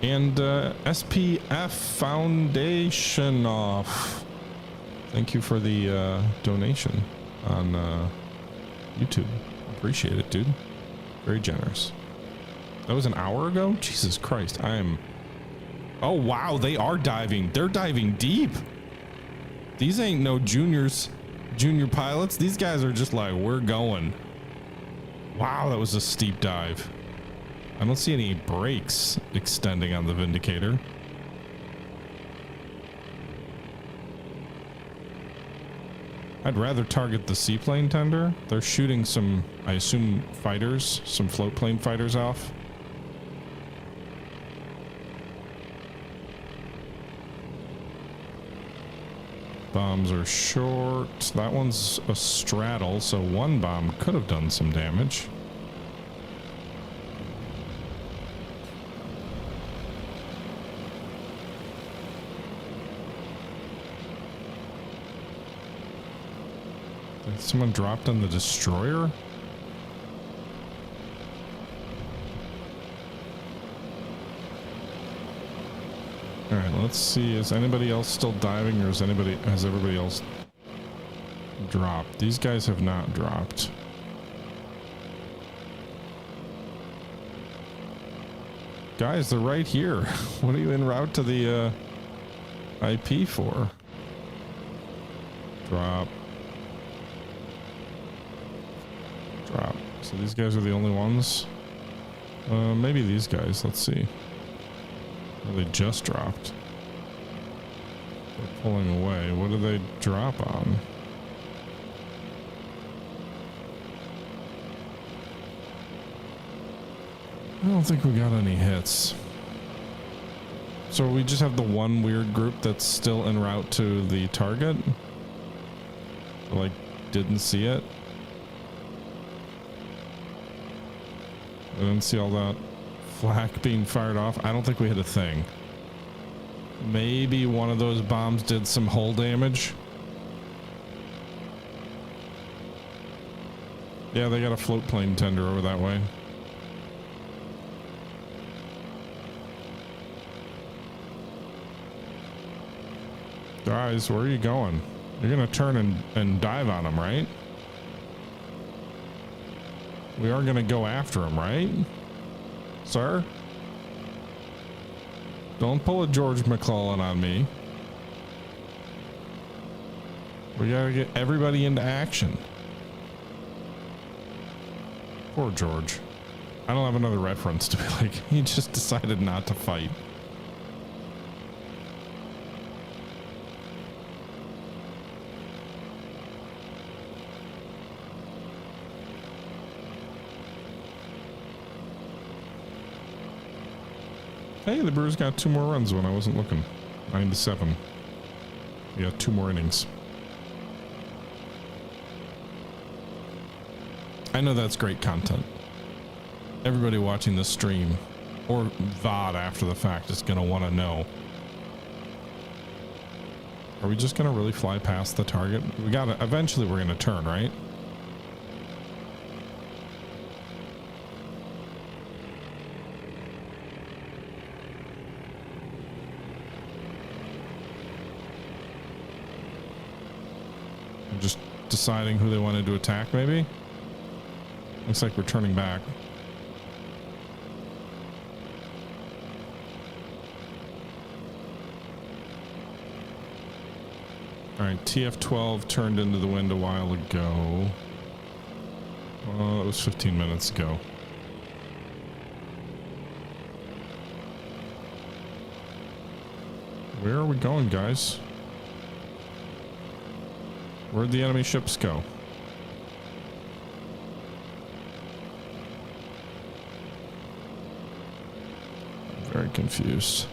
And SPF Foundation off. Thank you for the donation on YouTube. Appreciate it, dude. Very generous. That was an hour ago? Jesus Christ. I am... Oh, wow. They are diving. They're diving deep. These ain't no junior pilots. These guys are just like, we're going. Wow, that was a steep dive. I don't see any brakes extending on the Vindicator. I'd rather target the seaplane tender. They're shooting some, I assume, fighters, some float plane fighters off. Bombs are short. That one's a straddle, so one bomb could have done some damage. Did someone dropped on the destroyer? All right, let's see. Is anybody else still diving, or has everybody else dropped? These guys have not dropped. Guys, they're right here. What are you en route to the IP for? Drop. Drop. So these guys are the only ones. Maybe these guys. Let's see. Oh, they just dropped. They're pulling away. What do they drop on? I don't think we got any hits. So we just have the one weird group that's still en route to the target? Like, didn't see it? I didn't see all that flak being fired off. I don't think we hit a thing. Maybe one of those bombs did some hull damage. Yeah, they got a float plane tender over that way. Guys, where are you going? You're gonna turn and dive on them, right? We are gonna go after him, right? Sir? Don't pull a George McClellan on me. We gotta get everybody into action. Poor George. I don't have another reference to be like, he just decided not to fight. Hey, the Brewers got 2 more runs when I wasn't looking. 9-7. We got 2 more innings. I know that's great content. Everybody watching the stream or VOD after the fact is going to want to know. Are we just going to really fly past the target? We got to, eventually we're going to turn, right? Just deciding who they wanted to attack, maybe. Looks like we're turning back. All right, TF-12 turned into the wind a while ago. That was 15 minutes ago. Where are we going, guys? Where'd the enemy ships go? I'm very confused.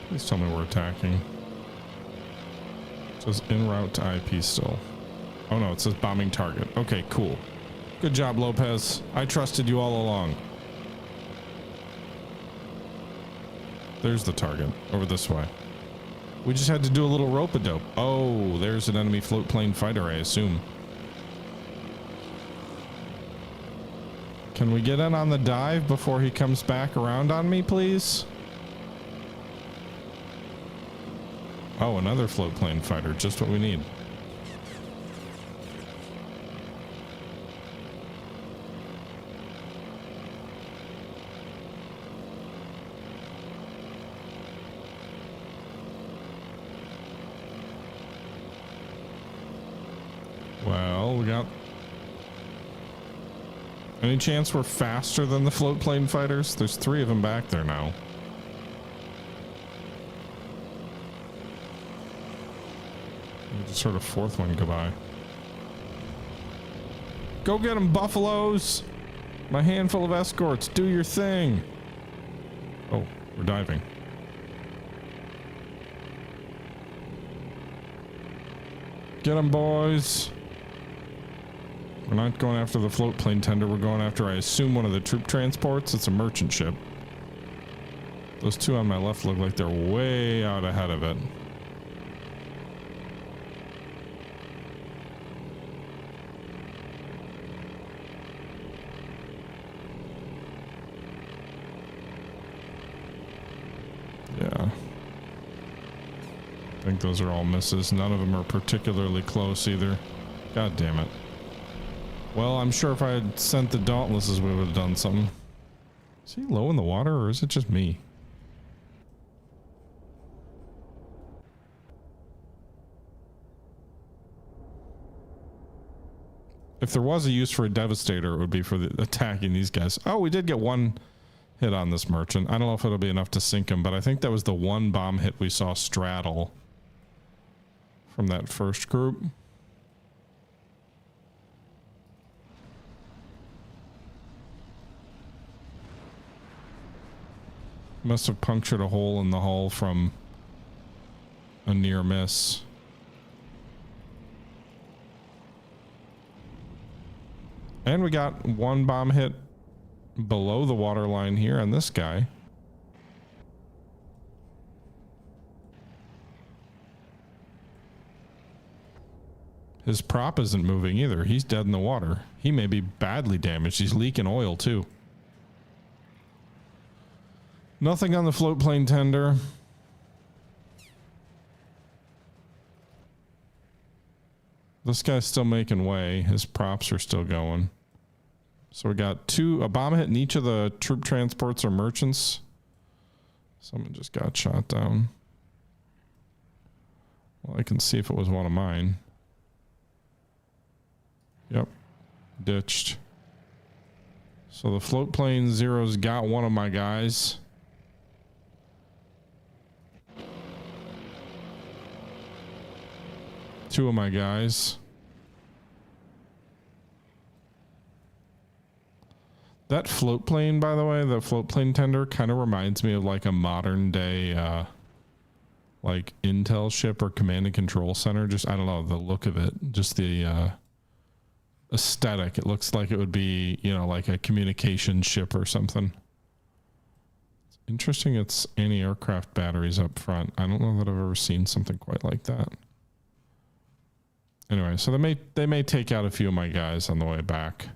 Please tell me we're attacking. It says en route to IP still. Oh no, it says bombing target. Okay, cool. Good job, Lopez. I trusted you all along. There's the target. Over this way. We just had to do a little rope-a-dope. Oh, there's an enemy float plane fighter, I assume. Can we get in on the dive before he comes back around on me, please? Oh, another float plane fighter. Just what we need. Well, we got... Any chance we're faster than the float plane fighters? There's 3 of them back there now. We just heard a 4th one go by. Go get them, buffaloes! My handful of escorts, do your thing! Oh, we're diving. Get them, boys! We're not going after the float plane tender. We're going after, I assume, one of the troop transports. It's a merchant ship. Those 2 on my left look like they're way out ahead of it. Yeah. I think those are all misses. None of them are particularly close either. God damn it. Well, I'm sure if I had sent the Dauntlesses, we would have done something. Is he low in the water, or is it just me? If there was a use for a Devastator, it would be for attacking these guys. Oh, we did get 1 hit on this merchant. I don't know if it'll be enough to sink him, but I think that was the 1 bomb hit we saw straddle from that first group. Must have punctured a hole in the hull from a near miss. And we got 1 bomb hit below the waterline here on this guy. His prop isn't moving either. He's dead in the water. He may be badly damaged. He's leaking oil too. Nothing on the float plane tender. This guy's still making way. His props are still going. So we got a bomb hit in each of the troop transports or merchants. Someone just got shot down. Well, I can see if it was one of mine. Yep. Ditched. So the float plane zero's got one of my guys. Two of my guys. That float plane, by the way, the float plane tender kind of reminds me of like a modern day, like Intel ship or command and control center. Just, I don't know, the look of it, just the, aesthetic. It looks like it would be, you know, like a communication ship or something. It's interesting. It's anti-aircraft batteries up front. I don't know that I've ever seen something quite like that. Anyway, so they may take out a few of my guys on the way back.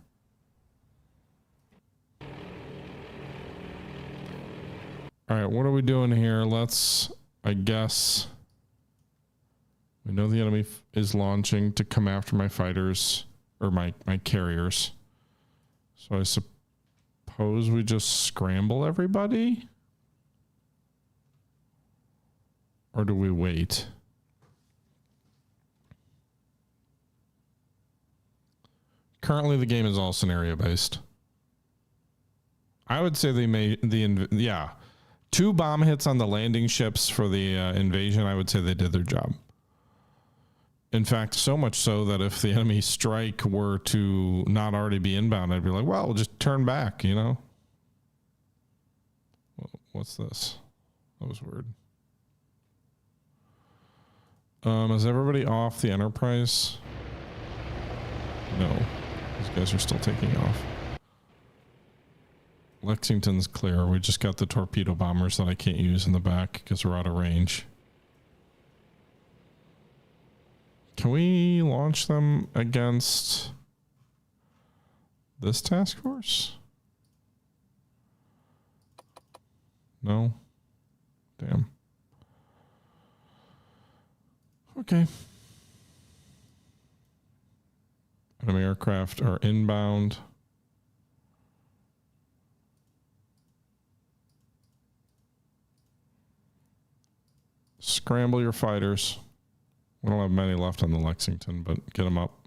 All right, what are we doing here? Let's, I guess, we know the enemy is launching to come after my fighters or my carriers. So I suppose we just scramble everybody? Or do we wait? Currently, the game is all scenario based. I would say they made yeah, 2 bomb hits on the landing ships for the invasion. I would say they did their job. In fact, so much so that if the enemy strike were to not already be inbound, I'd be like, well, we'll just turn back, you know? What's this? That was weird. Is everybody off the Enterprise? No. These guys are still taking off. Lexington's clear. We just got the torpedo bombers that I can't use in the back because we're out of range. Can we launch them against this task force? No? Damn. Okay. Enemy aircraft are inbound. Scramble your fighters. We don't have many left on the Lexington, but get them up.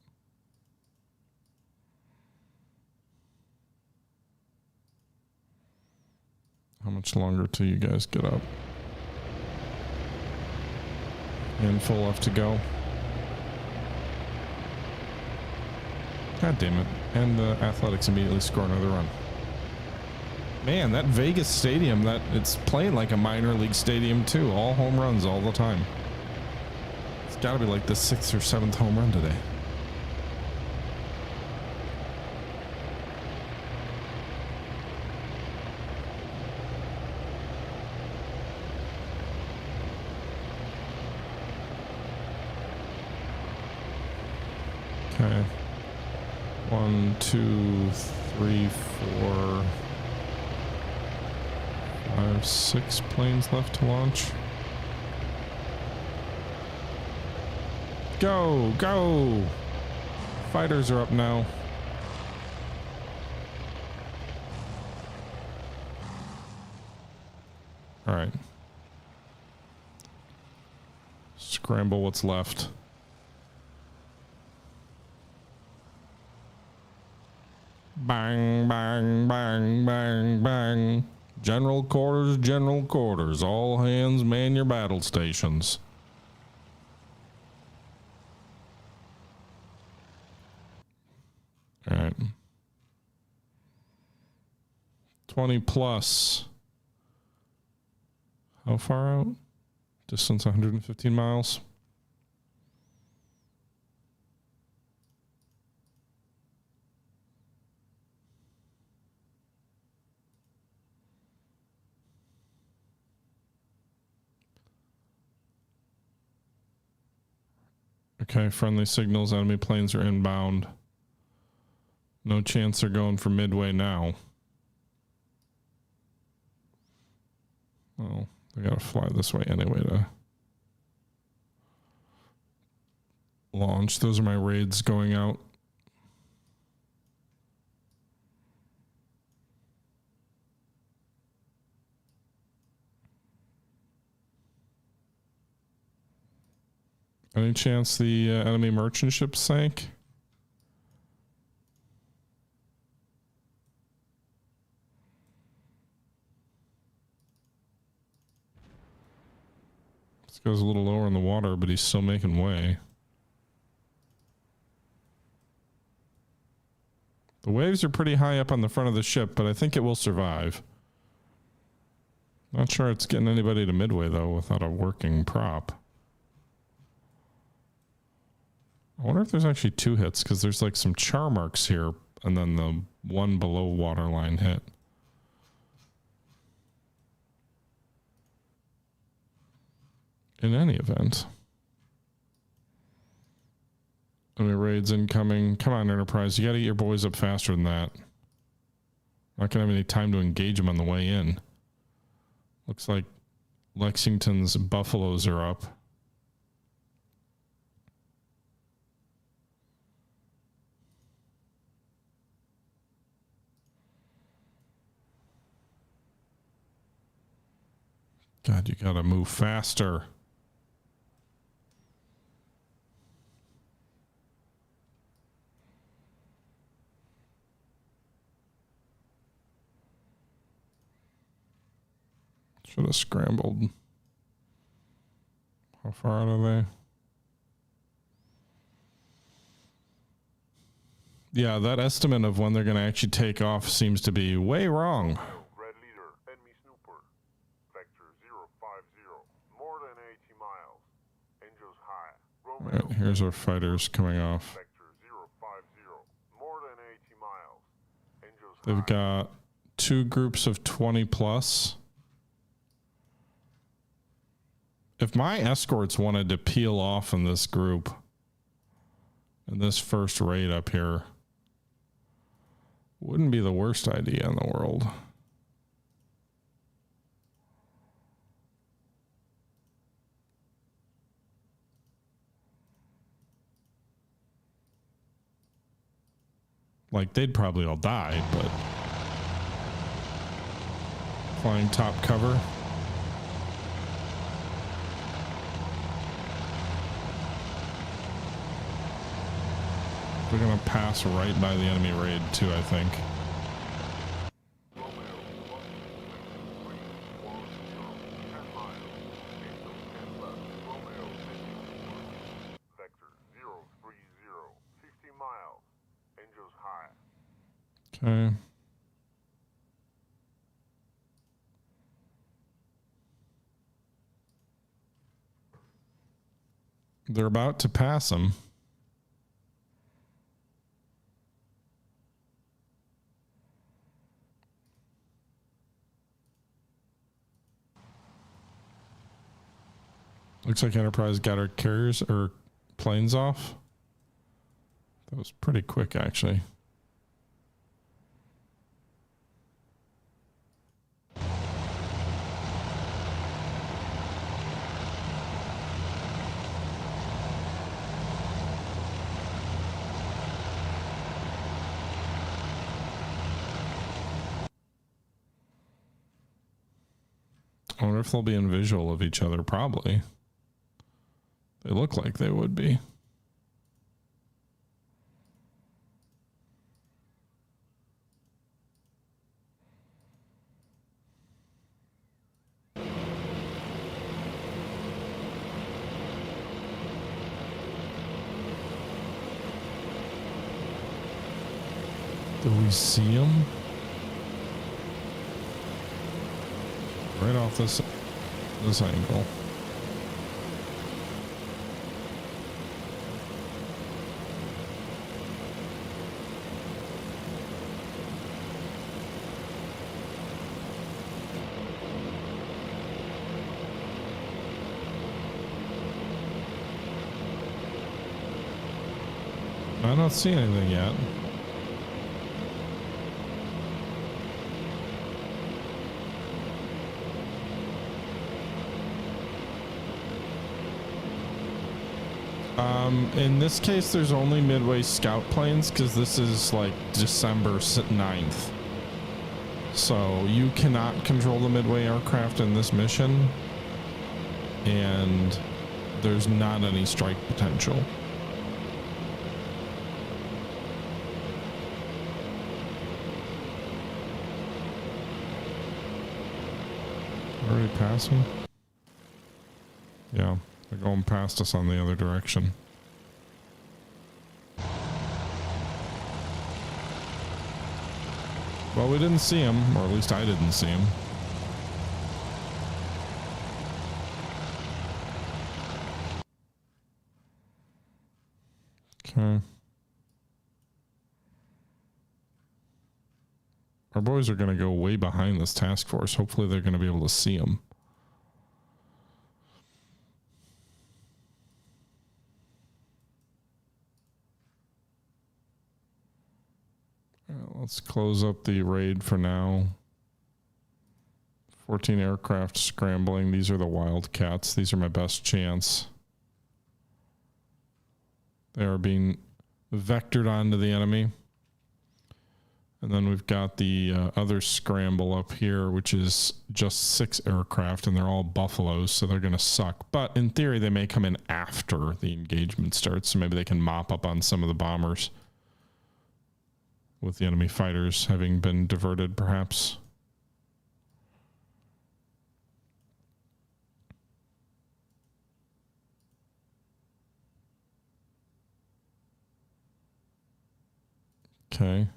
How much longer till you guys get up? Handful left to go. God damn it. And the Athletics immediately score another run. Man, that Vegas stadium, it's playing like a minor league stadium too. All home runs all the time. It's got to be like the 6th or 7th home run today. Okay. 1, 2, 3, 4, 5, 6 planes left to launch. Go, go! Fighters are up now. All right. Scramble what's left. Bang, bang, bang, bang, bang. General quarters, general quarters. All hands man your battle stations. All right. 20 plus. How far out? Distance 115 miles. Okay, friendly signals, enemy planes are inbound. No chance they're going for Midway now. Well, they gotta fly this way anyway to launch. Those are my raids going out. Any chance the enemy merchant ship sank? This goes a little lower in the water, but he's still making way. The waves are pretty high up on the front of the ship, but I think it will survive. Not sure it's getting anybody to Midway, though, without a working prop. I wonder if there's actually 2 hits, because there's like some char marks here, and then the one below waterline hit. In any event. Enemy raids incoming. Come on, Enterprise. You got to get your boys up faster than that. Not going to have any time to engage them on the way in. Looks like Lexington's Buffaloes are up. God, you got to move faster. Should have scrambled. How far out are they? Yeah, that estimate of when they're going to actually take off seems to be way wrong. Red leader, enemy snooper. Vector 050, more than 80 miles. Angels high. All right, here's our fighters coming off. Vector 050, more than 80 miles. Angels They've high. got 2 groups of 20 plus. If my escorts wanted to peel off in this group, in this first raid up here, wouldn't be the worst idea in the world. Like, they'd probably all die, but flying top cover. We're gonna pass right by the enemy raid too, I think. Vector 030, 50 miles. Angels high. Okay. They're about to pass them. Looks like Enterprise got our carriers or planes off. That was pretty quick, actually. I wonder if they'll be in visual of each other. Probably. They look like they would be. Do we see him? Right off this angle. I don't see anything yet. In this case, there's only Midway scout planes because this is like December 9th. So you cannot control the Midway aircraft in this mission. And there's not any strike potential. Already passing? Yeah, they're going past us on the other direction. Well, we didn't see him, or at least I didn't see him. Okay. Our boys are going to go way behind this task force. Hopefully they're going to be able to see him. Let's close up the raid for now. 14 aircraft scrambling. These are the Wildcats. These are my best chance. They are being vectored onto the enemy. And then we've got the other scramble up here, which is just 6 aircraft, and they're all Buffaloes, so they're going to suck. But in theory, they may come in after the engagement starts, so maybe they can mop up on some of the bombers with the enemy fighters having been diverted, perhaps. Okay.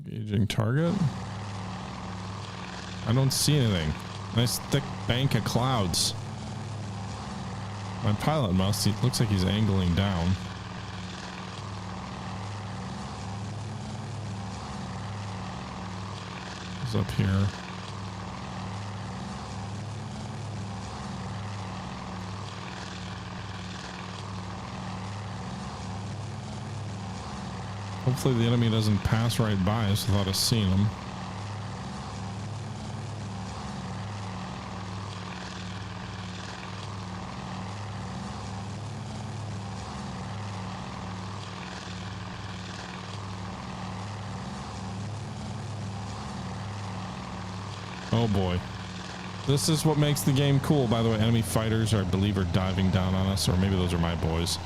Engaging target. I don't see anything. Nice thick bank of clouds. My pilot mouse, he looks like he's angling down. He's up here. Hopefully the enemy doesn't pass right by us without us seeing him. Oh boy. This is what makes the game cool, by the way. Enemy fighters, I believe, are diving down on us, or maybe those are my boys.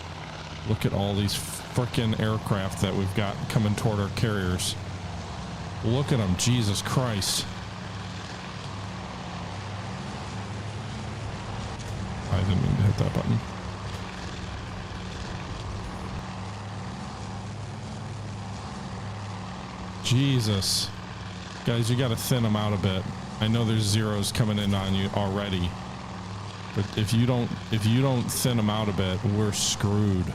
Look at all these frickin' aircraft that we've got coming toward our carriers. Look at them, Jesus Christ. I didn't mean to hit that button. Jesus. Guys, you gotta thin them out a bit. I know there's zeros coming in on you already, but if you don't thin them out a bit, we're screwed.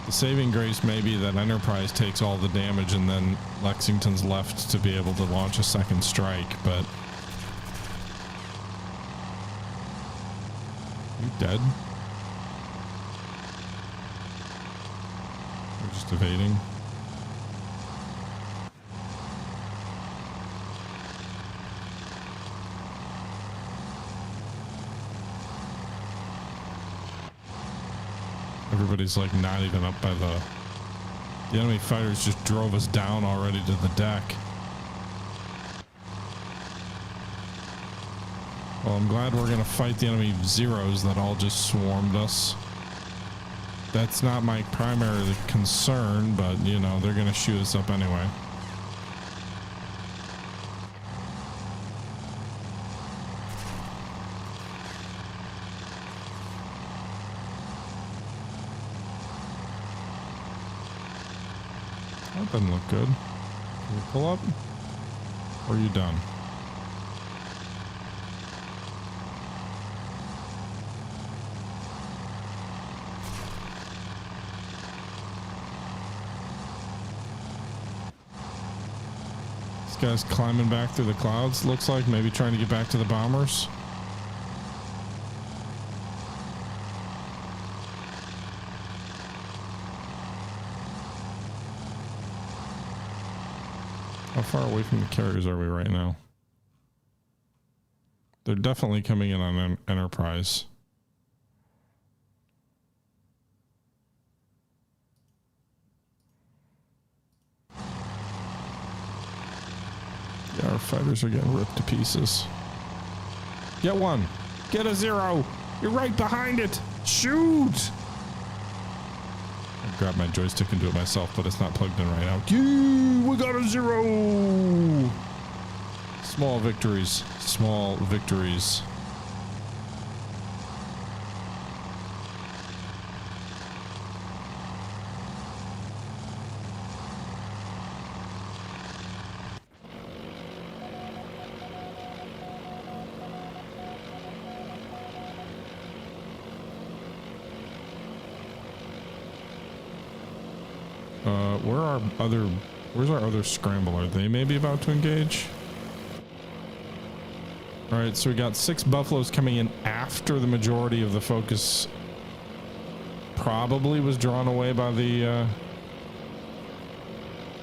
The saving grace may be that Enterprise takes all the damage and then Lexington's left to be able to launch a second strike, but... You dead? We're just evading. Everybody's like not even up by the enemy fighters just drove us down already to the deck. Well, I'm glad we're gonna fight the enemy zeros that all just swarmed us. That's not my primary concern, but you know, they're gonna shoot us up anyway. That doesn't look good. Can you pull up? Or are you done? This guy's climbing back through the clouds, looks like, maybe trying to get back to the bombers. How far away from the carriers are we right now? They're definitely coming in on Enterprise. Yeah, our fighters are getting ripped to pieces. Get one. Get a zero. You're right behind it. Shoot. I grabbed my joystick and do it myself, but it's not plugged in right now. Yee, we got a zero. Small victories. Small victories. Where's our other scramble? Are they maybe about to engage? All right, so we got 6 buffaloes coming in after the majority of the focus probably was drawn away by the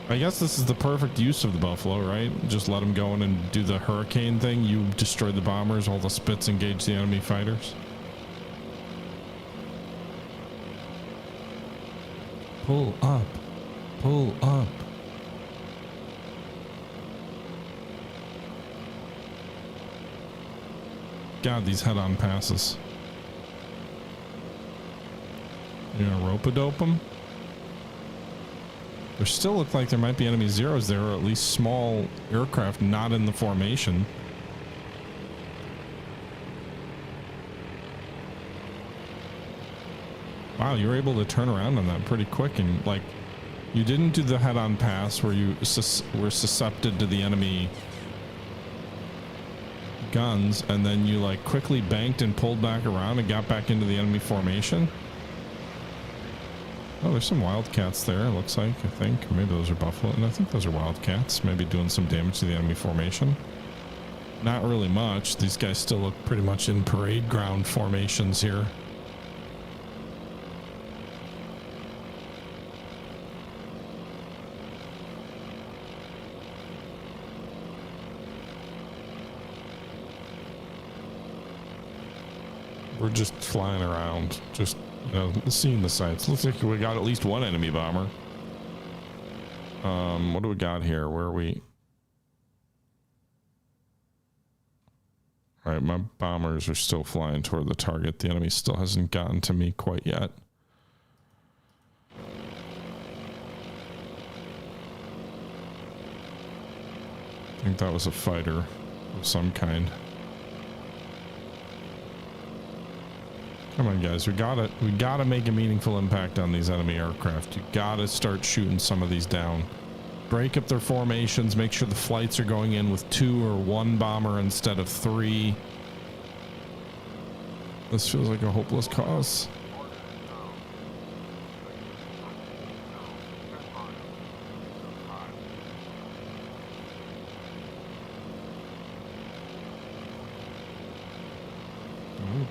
I guess this is the perfect use of the buffalo, right? Just let them go in and do the hurricane thing. You destroy the bombers, all the spits engage the enemy fighters. Pull up. Pull up. God, these head-on passes. You're gonna rope-a-dope them? There still look like there might be enemy zeros there, or at least small aircraft not in the formation. Wow, you were able to turn around on that pretty quick, and like you didn't do the head-on pass where you were susceptible to the enemy guns, and then you like quickly banked and pulled back around and got back into the enemy formation. Oh, there's some wildcats there, it looks like. I think maybe those are buffalo, and I think those are wildcats, maybe doing some damage to the enemy formation. Not really much. These guys still look pretty much in parade ground formations here. We're just flying around, just, you know, seeing the sights. Looks like we got at least one enemy bomber. What do we got here? Where are we? All right, my bombers are still flying toward the target. The enemy still hasn't gotten to me quite yet. I think that was a fighter of some kind. Come on, guys, we gotta make a meaningful impact on these enemy aircraft. You gotta start shooting some of these down. Break up their formations, make sure the flights are going in with 2 or 1 bomber instead of 3. This feels like a hopeless cause.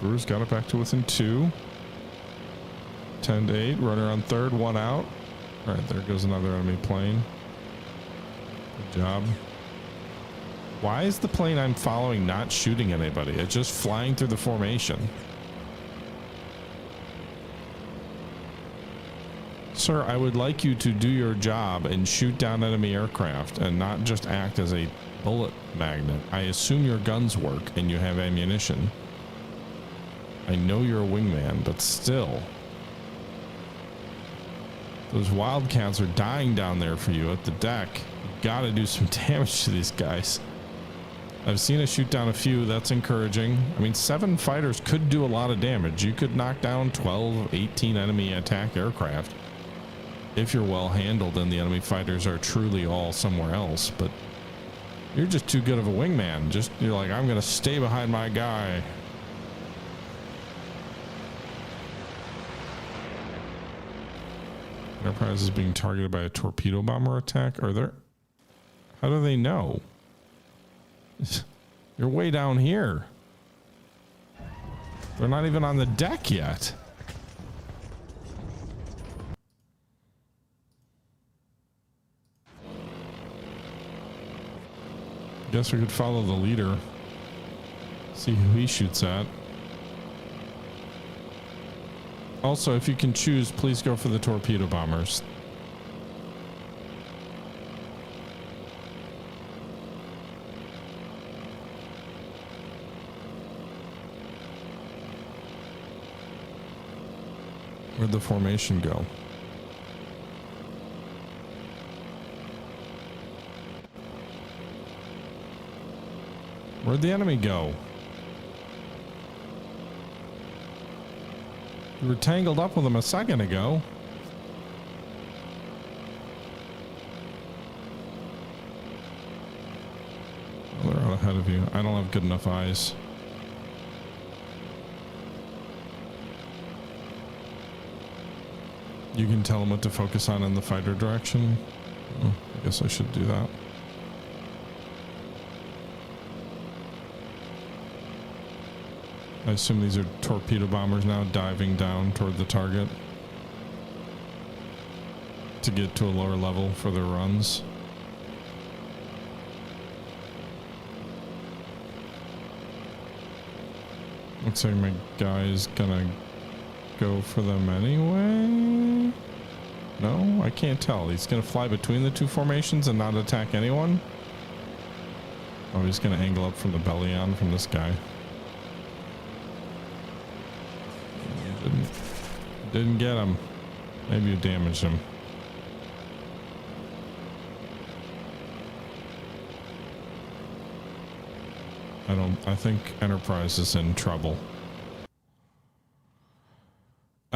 Brewers got it back to within 2. 10 to 8. Runner on 3rd, 1 out. All right, there goes another enemy plane. Good job. Why is the plane I'm following not shooting anybody? It's just flying through the formation. Sir, I would like you to do your job and shoot down enemy aircraft and not just act as a bullet magnet. I assume your guns work and you have ammunition. I know you're a wingman, but still. Those wildcats are dying down there for you at the deck. You gotta do some damage to these guys. I've seen us shoot down a few. That's encouraging. I mean, 7 fighters could do a lot of damage. You could knock down 12, 18 enemy attack aircraft if you're well handled and the enemy fighters are truly all somewhere else. But you're just too good of a wingman. You're like, I'm gonna stay behind my guy. Enterprise is being targeted by a torpedo bomber attack. Are there? How do they know? You're way down here. They're not even on the deck yet. Guess we could follow the leader. See who he shoots at. Also, if you can choose, please go for the torpedo bombers. Where'd the formation go? Where'd the enemy go? You were tangled up with them a second ago. Oh, they're out ahead of you. I don't have good enough eyes. You can tell them what to focus on in the fighter direction. Oh, I guess I should do that. I assume these are torpedo bombers now diving down toward the target to get to a lower level for their runs. Looks like my guy is gonna go for them anyway. No, I can't tell. He's gonna fly between the 2 formations and not attack anyone. Oh, he's gonna angle up from the belly on from this guy. Didn't get him. Maybe you damaged him. I think Enterprise is in trouble.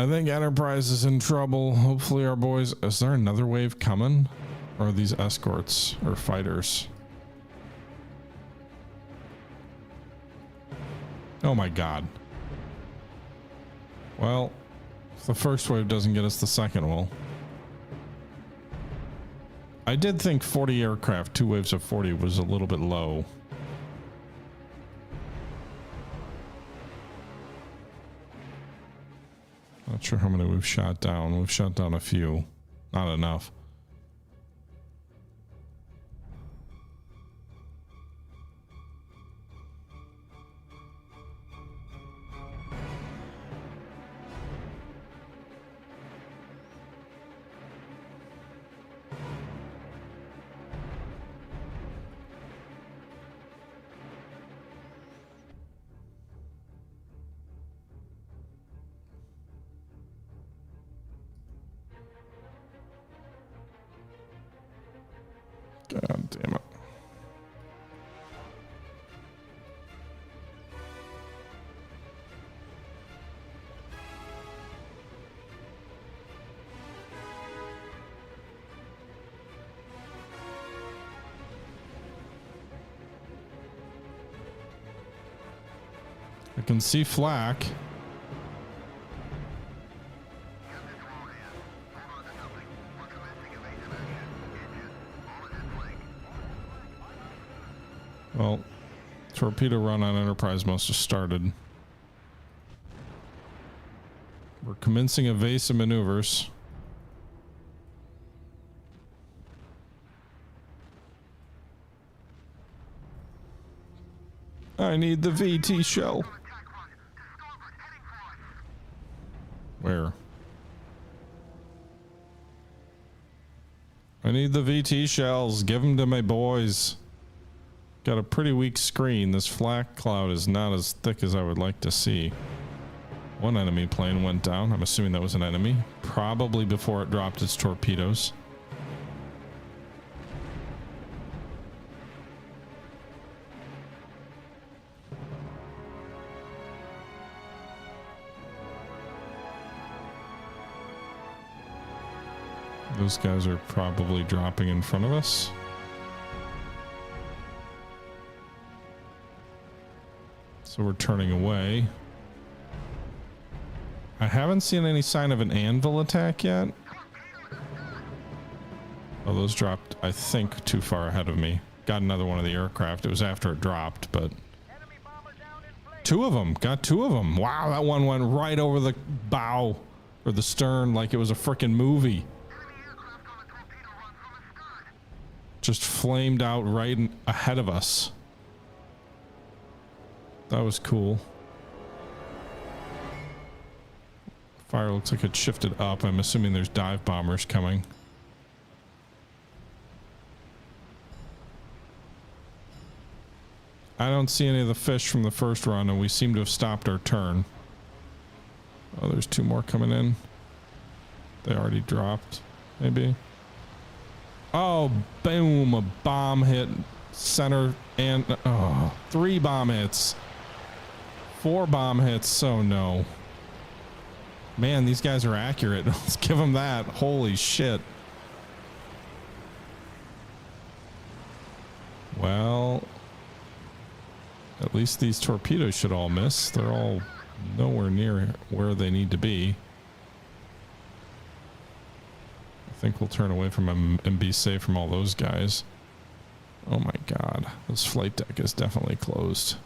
I think Enterprise is in trouble. Hopefully our boys... Is there another wave coming? Or are these escorts or fighters? Oh my god. Well, if the first wave doesn't get us, the second will. I did think 40 aircraft, 2 waves of 40 was a little bit low. Not sure how many we've shot down. We've shot down a few. Not enough. God damn it. I can see flak. Well, torpedo run on Enterprise must have started. We're commencing evasive maneuvers. I need the VT shell. Where? I need the VT shells. Give them to my boys. Got a pretty weak screen. This flak cloud is not as thick as I would like to see. One enemy plane went down. I'm assuming that was an enemy. Probably before it dropped its torpedoes. Those guys are probably dropping in front of us. So we're turning away. I haven't seen any sign of an anvil attack yet. Oh, those dropped, I think, too far ahead of me. Got another one of the aircraft. It was after it dropped, but... 2 of them. Got 2 of them. Wow, that one went right over the bow or the stern like it was a frickin' movie. Just flamed out right ahead of us. That was cool. Fire looks like it shifted up. I'm assuming there's dive bombers coming. I don't see any of the fish from the first run, and we seem to have stopped our turn. Oh, there's 2 more coming in. They already dropped, maybe. Oh, boom, a bomb hit center and 3 bomb hits. 4 bomb hits, so no. Man, these guys are accurate. Let's give them that. Holy shit. Well, at least these torpedoes should all miss. They're all nowhere near where they need to be. I think we'll turn away from them and be safe from all those guys. Oh my god, this flight deck is definitely closed.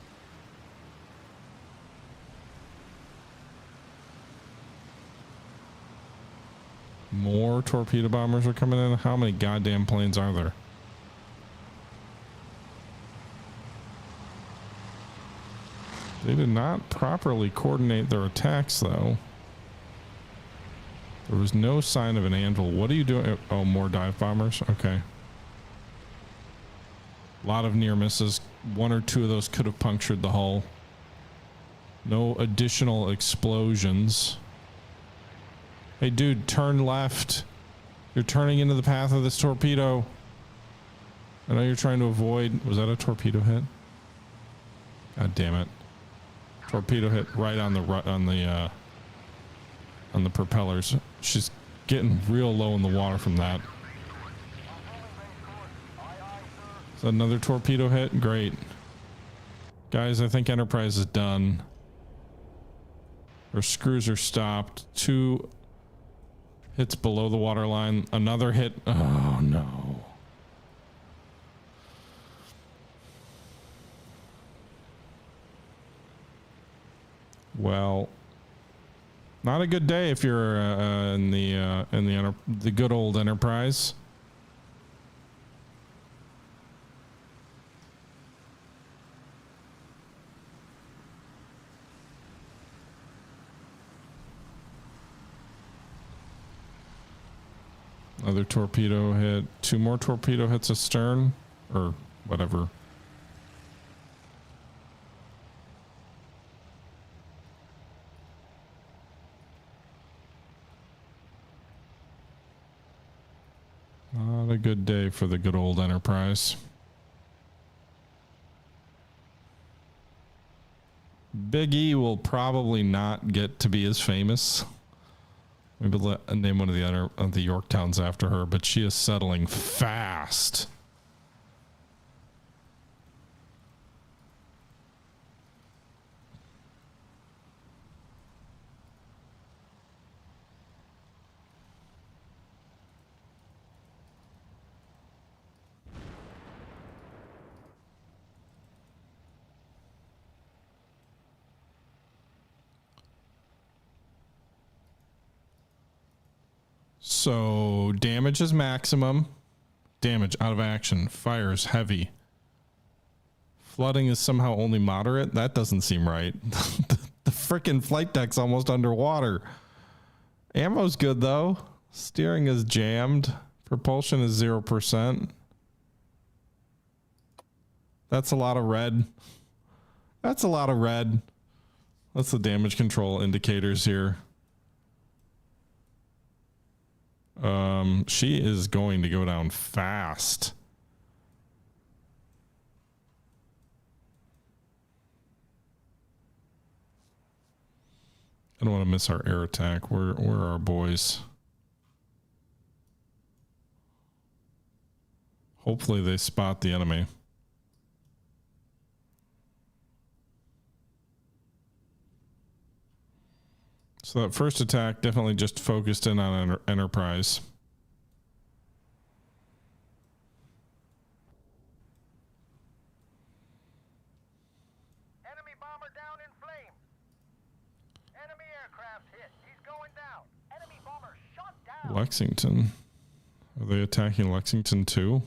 More torpedo bombers are coming in. How many goddamn planes are there? They did not properly coordinate their attacks, though. There was no sign of an anvil. What are you doing? Oh, more dive bombers? Okay. A lot of near misses. 1 or 2 of those could have punctured the hull. No additional explosions. Hey, dude, turn left. You're turning into the path of this torpedo. I know you're trying to avoid... Was that a torpedo hit? God damn it. Torpedo hit right on the on the propellers. She's getting real low in the water from that. Is that another torpedo hit? Great. Guys, I think Enterprise is done. Her screws are stopped. 2 hits below the waterline. Another hit. Oh, no. Well, not a good day if you're in the good old Enterprise. Another torpedo hit. 2 more torpedo hits astern, or whatever. Not a good day for the good old Enterprise. Big E will probably not get to be as famous. Maybe name one of the Yorktowns after her, but she is settling fast. So damage is maximum. Damage out of action. Fire is heavy. Flooding is somehow only moderate. That doesn't seem right. The frickin' flight deck's almost underwater. Ammo's good though. Steering is jammed. Propulsion is 0%. That's a lot of red. That's a lot of red. That's the damage control indicators here. She is going to go down fast. I don't want to miss our air attack. Where are our boys? Hopefully they spot the enemy. So that first attack definitely just focused in on Enterprise. Enemy bomber down in flames. Enemy aircraft hit. He's going down. Enemy bomber shot down. Lexington. Are they attacking Lexington too?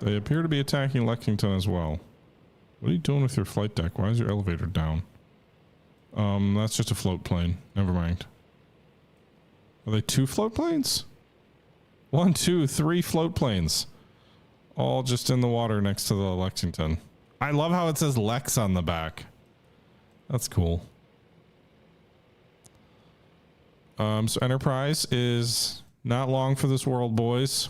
They appear to be attacking Lexington as well. What are you doing with your flight deck? Why is your elevator down? That's just a float plane. Never mind. Are they 2 float planes? 1, 2, 3 float planes. All just in the water next to the Lexington. I love how it says Lex on the back. That's cool. So Enterprise is not long for this world, boys.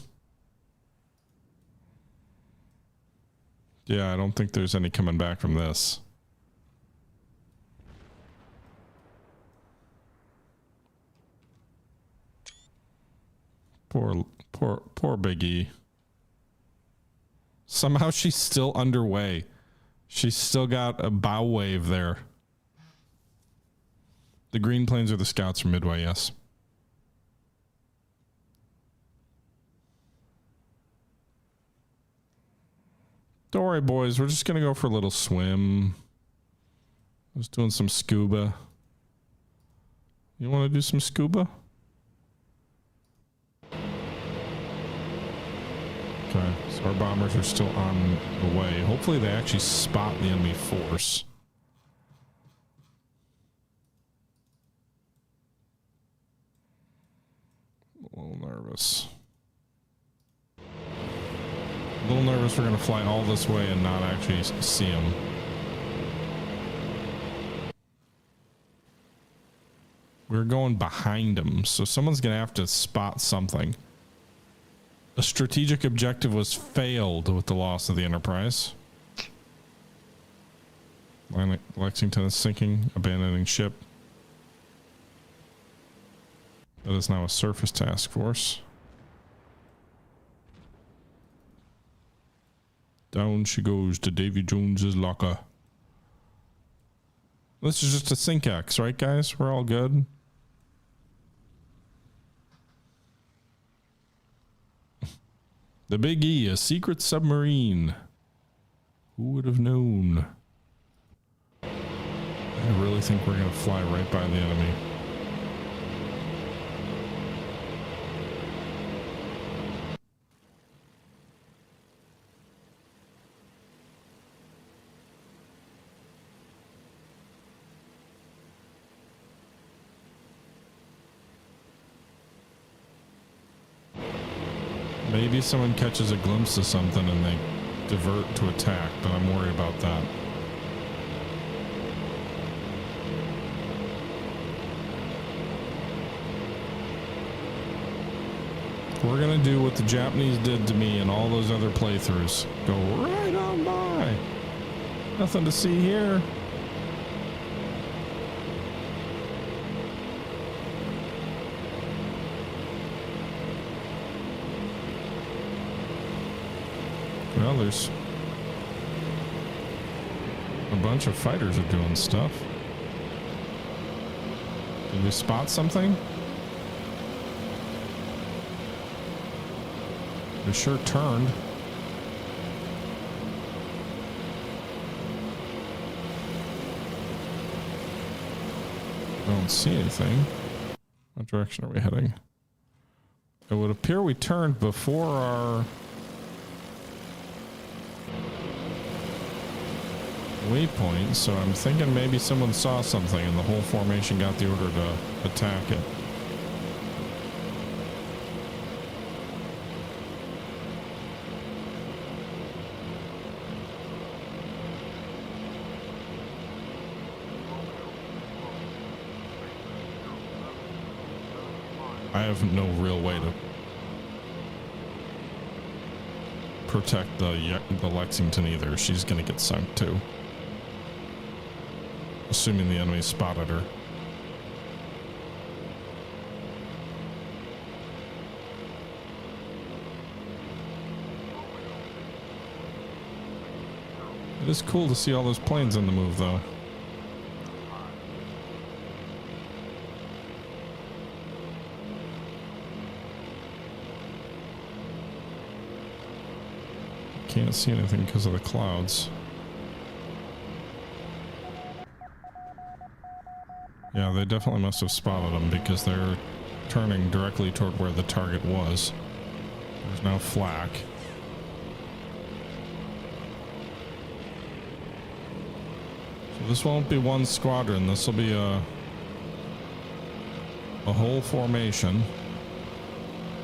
Yeah, I don't think there's any coming back from this. Poor Big E. Somehow she's still underway. She's still got a bow wave there. The green planes are the scouts from Midway, yes. Don't worry, boys. We're just going to go for a little swim. Just doing some scuba. You want to do some scuba? Okay, so our bombers are still on the way. Hopefully they actually spot the enemy force. A little nervous. A little nervous we're going to fly all this way and not actually see them. We're going behind them, so someone's gonna have to spot something. A strategic objective was failed with the loss of the Enterprise. Lexington is sinking, abandoning ship. That is now a surface task force. Down she goes to Davy Jones's locker. This is just a sync-X, right guys? We're all good. The Big E, a secret submarine. Who would have known? I really think we're gonna fly right by the enemy. Maybe someone catches a glimpse of something and they divert to attack, but I'm worried about that. We're gonna do what the Japanese did to me and all those other playthroughs. Go right on by. Nothing to see here. Well, there's a bunch of fighters are doing stuff. Did we spot something? They sure turned. I don't see anything. What direction are we heading? It would appear we turned before our waypoint, so I'm thinking maybe someone saw something and the whole formation got the order to attack it. I have no real way to protect the Lexington either. She's gonna get sunk too. Assuming the enemy spotted her. It is cool to see all those planes on the move though. Can't see anything because of the clouds. Yeah, they definitely must have spotted them because they're turning directly toward where the target was. There's no flak. So this won't be one squadron. This will be a whole formation.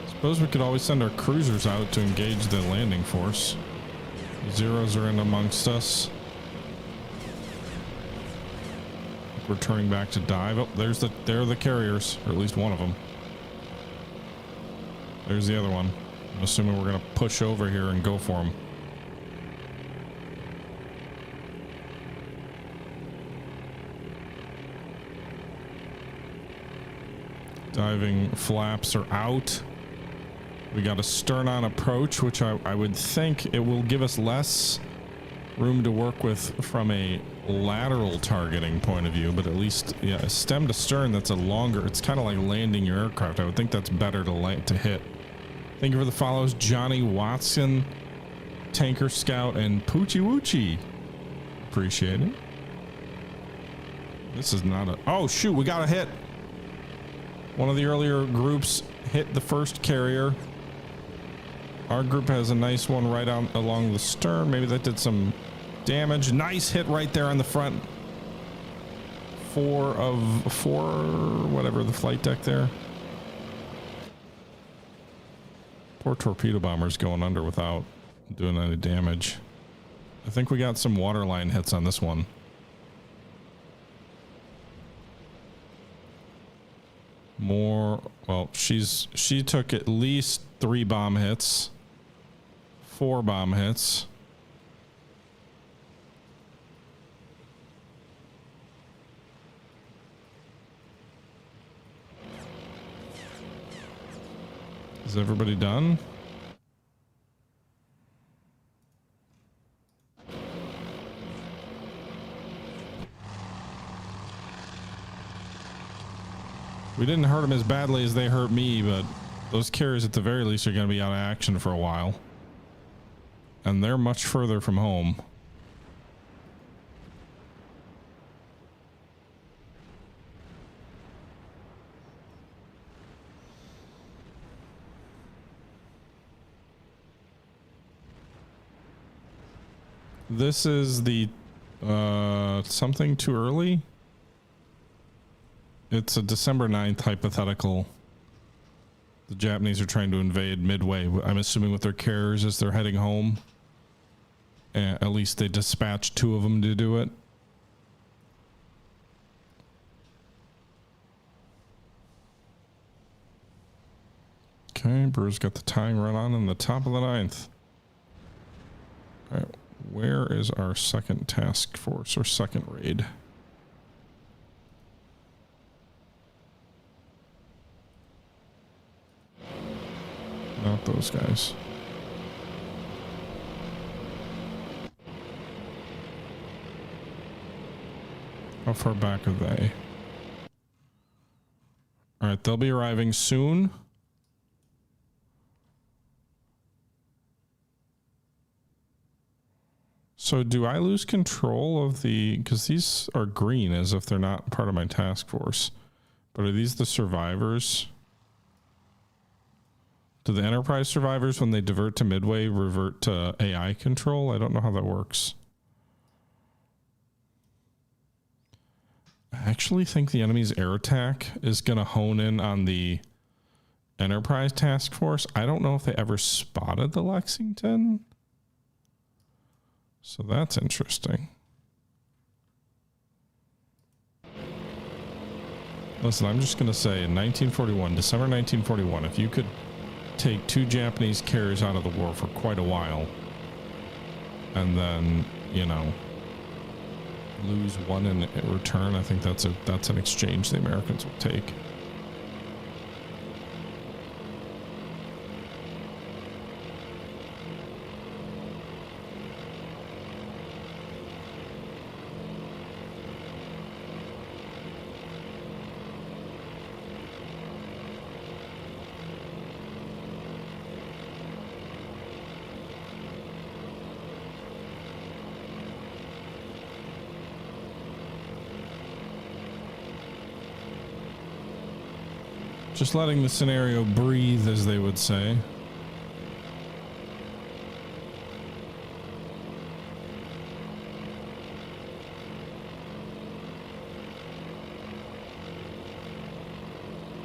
Suppose we could always send our cruisers out to engage the landing force. Zeros are in amongst us. We're turning back to dive. Oh, there are the carriers, or at least one of them. There's the other one. I'm assuming we're gonna push over here and go for them. Diving flaps are out. We got a stern on approach, which I would think it will give us less room to work with from a lateral targeting point of view, but at least, yeah, stem to stern, that's a longer, it's kind of like landing your aircraft. I would think that's better to hit. Thank you for the follows, Johnny Watson, Tanker Scout, and Poochie Woochie. Appreciate it. This is not a, oh shoot, we got a hit. One of the earlier groups hit the first carrier. Our group has a nice one right out along the stern. Maybe that did some damage. Nice hit right there on the front. Four, whatever, the flight deck there. Poor torpedo bomber's going under without doing any damage. I think we got some waterline hits on this one. More. Well, she took at least 3 bomb hits, 4 bomb hits. Is everybody done? We didn't hurt them as badly as they hurt me, but those carriers at the very least are going to be out of action for a while. And they're much further from home. This is the something too early. It's a December 9th hypothetical. The Japanese are trying to invade Midway. I'm assuming with their carriers as they're heading home. At least they dispatched 2 of them to do it. Okay, Brew's got the tying run on in the top of the 9th. All right, where is our second task force or second raid? Not those guys. How far back are they? All right, they'll be arriving soon. So do I lose control of the, because these are green as if they're not part of my task force, but are these the survivors? Do the Enterprise survivors, when they divert to Midway, revert to AI control? I don't know how that works. I actually think the enemy's air attack is going to hone in on the Enterprise task force. I don't know if they ever spotted the Lexington. So that's interesting. Listen, I'm just going to say in 1941, December 1941, if you could take 2 Japanese carriers out of the war for quite a while and then, you know, lose 1 in return, I think that's an exchange the Americans will take. Just letting the scenario breathe, as they would say.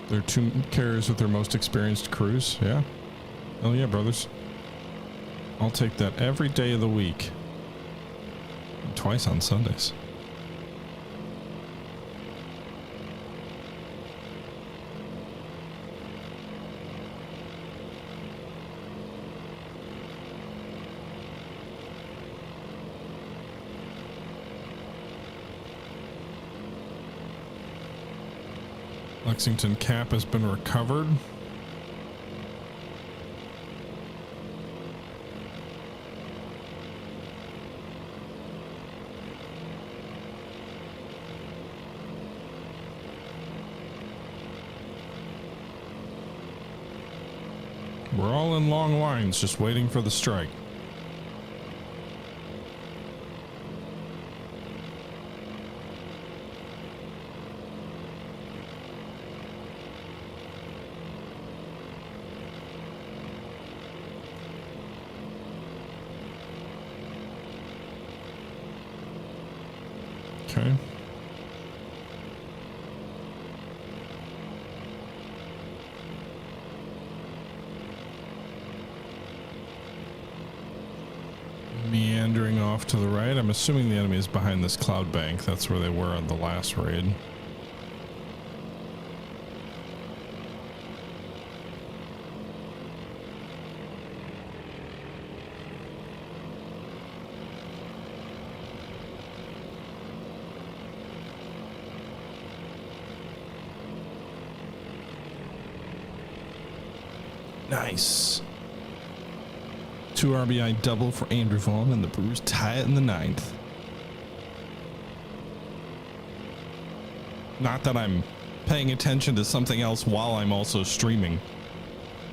They're 2 carriers with their most experienced crews. Yeah. Oh yeah, brothers. I'll take that every day of the week. And twice on Sundays. Lexington cap has been recovered. We're all in long lines, just waiting for the strike. Okay. Meandering off to the right. I'm assuming the enemy is behind this cloud bank. That's where they were on the last raid. Nice. 2 RBI double for Andrew Vaughn, and the Brewers tie it in the 9th. Not that I'm paying attention to something else while I'm also streaming.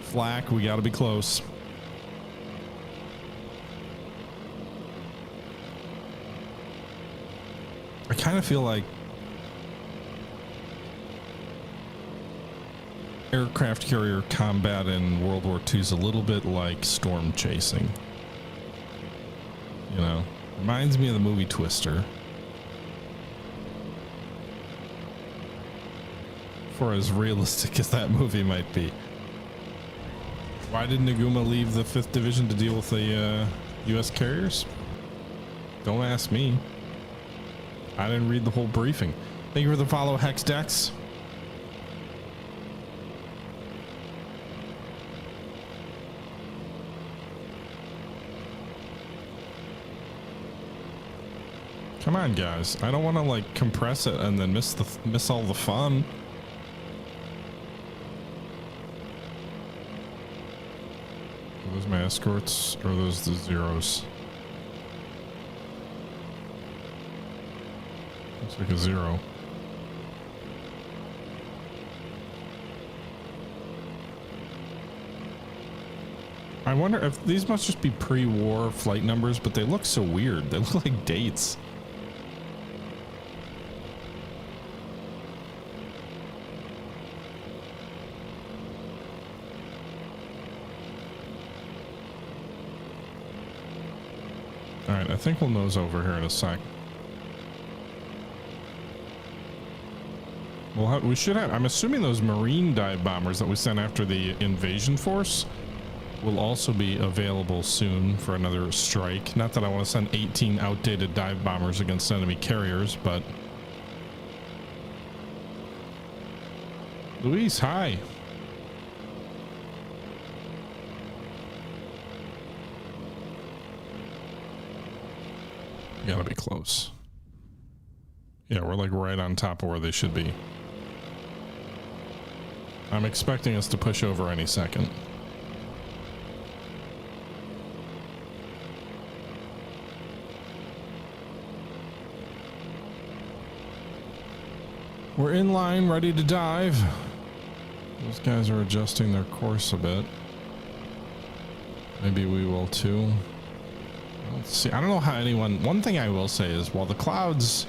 Flack, we got to be close. I kind of feel like aircraft carrier combat in World War II is a little bit like storm chasing. You know, reminds me of the movie Twister. For as realistic as that movie might be. Why did Naguma leave the 5th Division to deal with the U.S. carriers? Don't ask me. I didn't read the whole briefing. Thank you for the follow, Hex Dex. Come on, guys. I don't want to like compress it and then miss all the fun. Are those my escorts or are those the zeros? Looks like a 0. I wonder if these must just be pre-war flight numbers, but they look so weird. They look like dates. All right, I think we'll nose over here in a sec. We should have, I'm assuming those Marine dive bombers that we sent after the invasion force will also be available soon for another strike. Not that I want to send 18 outdated dive bombers against enemy carriers, but... Luis, hi. Gotta be close. Yeah, we're like right on top of where they should be. I'm expecting us to push over any second. We're in line, ready to dive. Those guys are adjusting their course a bit. Maybe we will too. Let's see. I don't know how anyone... One thing I will say is, while the clouds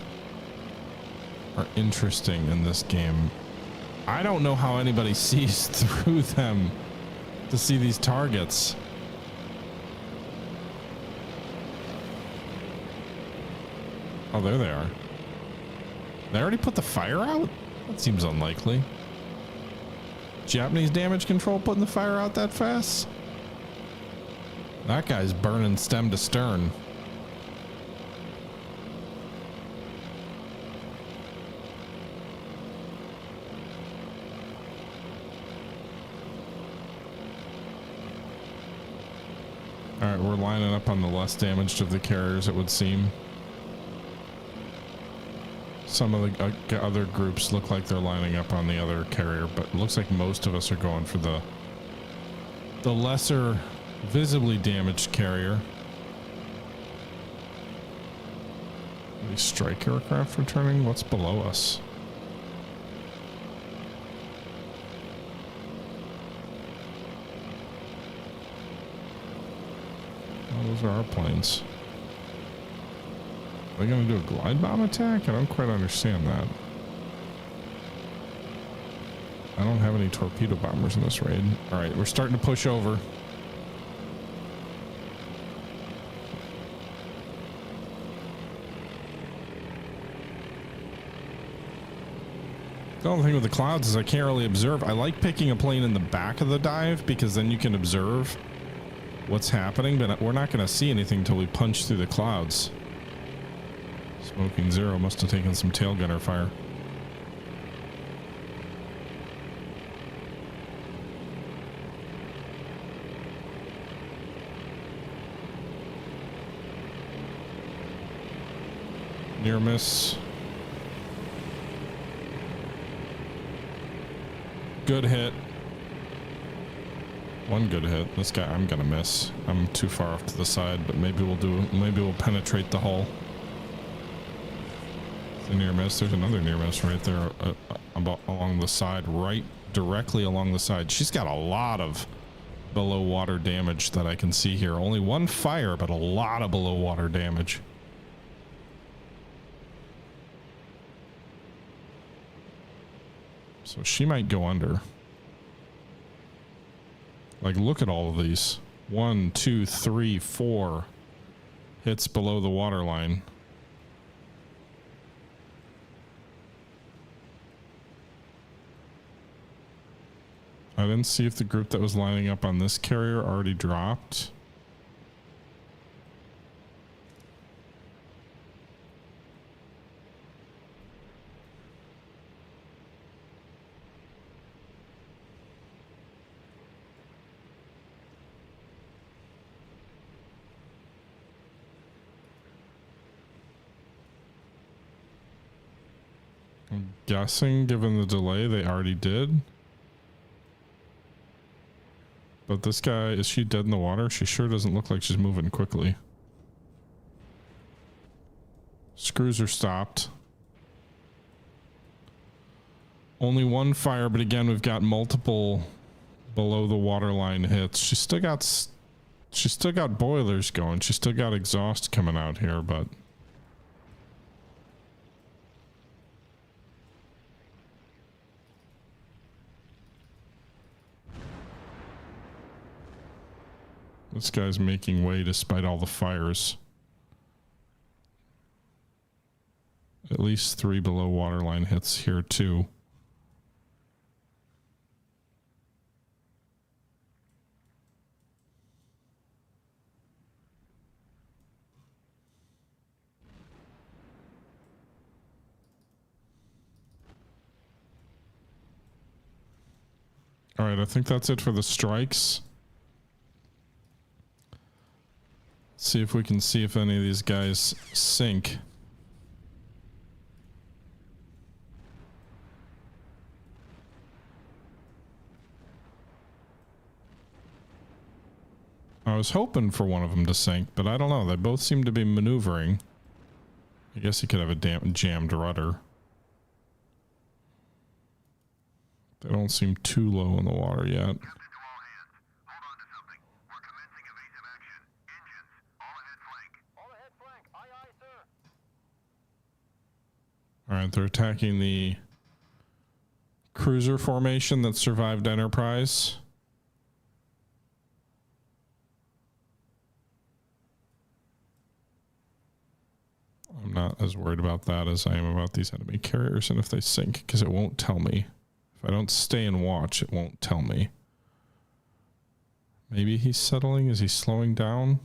are interesting in this game, I don't know how anybody sees through them to see these targets. Oh, there they are. They already put the fire out? That seems unlikely. Japanese damage control putting the fire out that fast? That guy's burning stem to stern. All right, we're lining up on the less damaged of the carriers, it would seem. Some of the other groups look like they're lining up on the other carrier, but it looks like most of us are going for the lesser visibly damaged carrier. Any strike aircraft returning? What's below us? Oh, those are our planes. Are they going to do a glide bomb attack? I don't quite understand that. I don't have any torpedo bombers in this raid. All right, we're starting to push over. The only thing with the clouds is I can't really observe. I like picking a plane in the back of the dive because then you can observe what's happening, but we're not going to see anything until we punch through the clouds. Smoking Zero must have taken some tail gunner fire. Near miss. Good hit. One good hit. This guy I'm gonna miss. I'm too far off to the side, but maybe we'll penetrate the hull. It's a near miss. There's another near miss right there about along the side, right directly along the side. She's got a lot of below water damage that I can see here. Only one fire, but a lot of below water damage. So she might go under. Like, look at all of these. 1, 2, 3, 4 hits below the water line. I didn't see if the group that was lining up on this carrier already dropped. I'm guessing, given the delay, they already did. But this guy, is she dead in the water? She sure doesn't look like she's moving quickly. Screws are stopped. Only one fire, but again, we've got multiple below the waterline hits. She's still got boilers going. She's still got exhaust coming out here, but this guy's making way despite all the fires. At least 3 below waterline hits here too. All right, I think that's it for the strikes. See if we can see if any of these guys sink. I was hoping for one of them to sink, but I don't know. They both seem to be maneuvering. I guess you could have a jammed rudder. They don't seem too low in the water yet. All right, they're attacking the cruiser formation that survived Enterprise. I'm not as worried about that as I am about these enemy carriers and if they sink, because it won't tell me. If I don't stay and watch, it won't tell me. Maybe he's settling. Is he slowing down?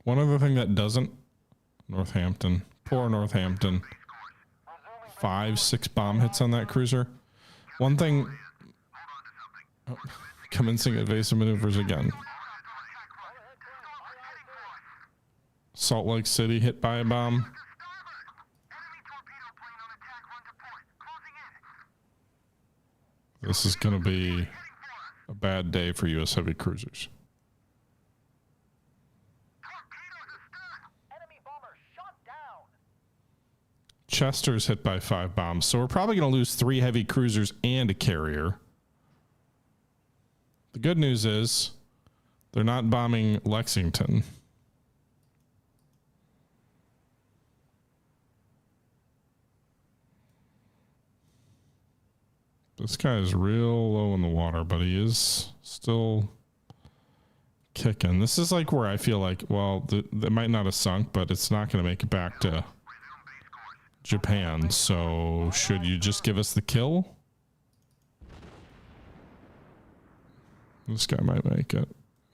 One other thing that doesn't, Northampton. Poor Northampton. 5, 6 bomb hits on that cruiser. One thing, oh, commencing evasive maneuvers again. Salt Lake City hit by a bomb. This is going to be a bad day for U.S. heavy cruisers. Chester's hit by 5 bombs, so we're probably going to lose 3 heavy cruisers and a carrier. The good news is they're not bombing Lexington. This guy is real low in the water, but he is still kicking. This is like where I feel like, well, they might not have sunk, but it's not going to make it back to Japan. So should you just give us the kill? This guy might make it.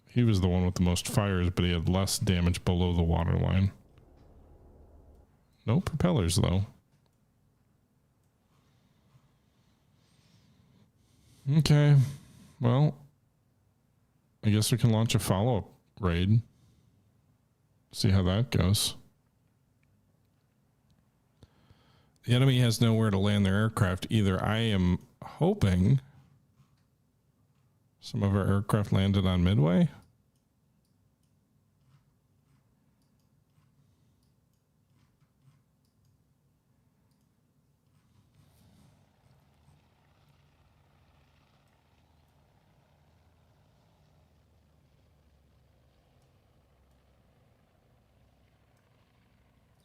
He was the one with the most fires, but he had less damage below the waterline. No propellers, though. Okay. Well, I guess we can launch a follow-up raid. See how that goes. The enemy has nowhere to land their aircraft either. I am hoping some of our aircraft landed on Midway.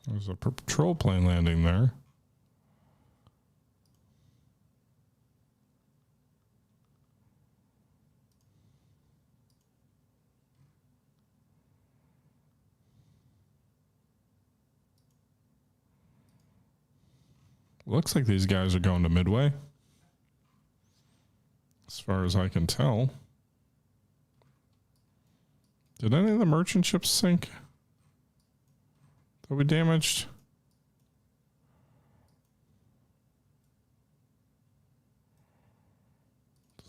There's a patrol plane landing there. Looks like these guys are going to Midway, as far as I can tell. Did any of the merchant ships sink that we damaged?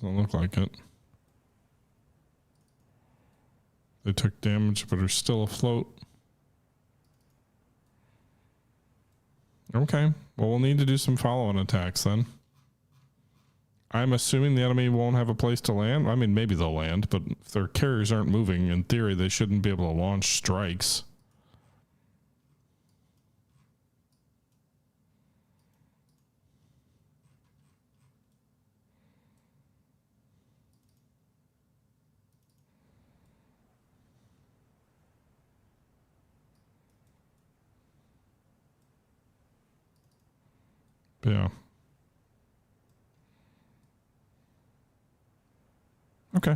Doesn't look like it. They took damage but are still afloat. Okay, well, we'll need to do some follow-on attacks then. I'm assuming the enemy won't have a place to land. I mean, maybe they'll land, but if their carriers aren't moving, in theory, they shouldn't be able to launch strikes. Yeah. Okay.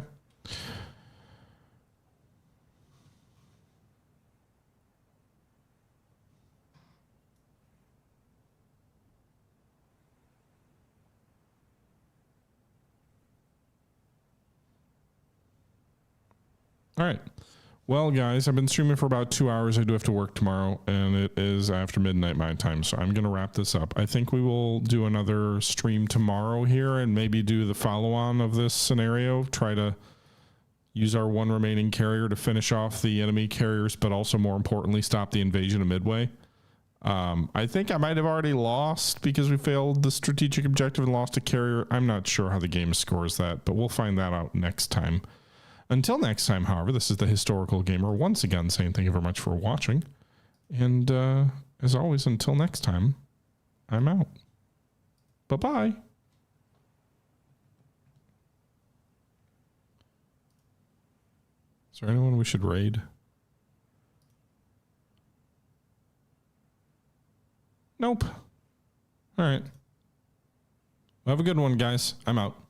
All right. Well, guys, I've been streaming for about 2 hours. I do have to work tomorrow, and it is after midnight my time, so I'm going to wrap this up. I think we will do another stream tomorrow here and maybe do the follow-on of this scenario, try to use our one remaining carrier to finish off the enemy carriers, but also, more importantly, stop the invasion of Midway. I think I might have already lost because we failed the strategic objective and lost a carrier. I'm not sure how the game scores that, but we'll find that out next time. Until next time, however, this is the Historical Gamer once again saying thank you very much for watching. And as always, until next time, I'm out. Bye-bye. Is there anyone we should raid? Nope. All right. Have a good one, guys. I'm out.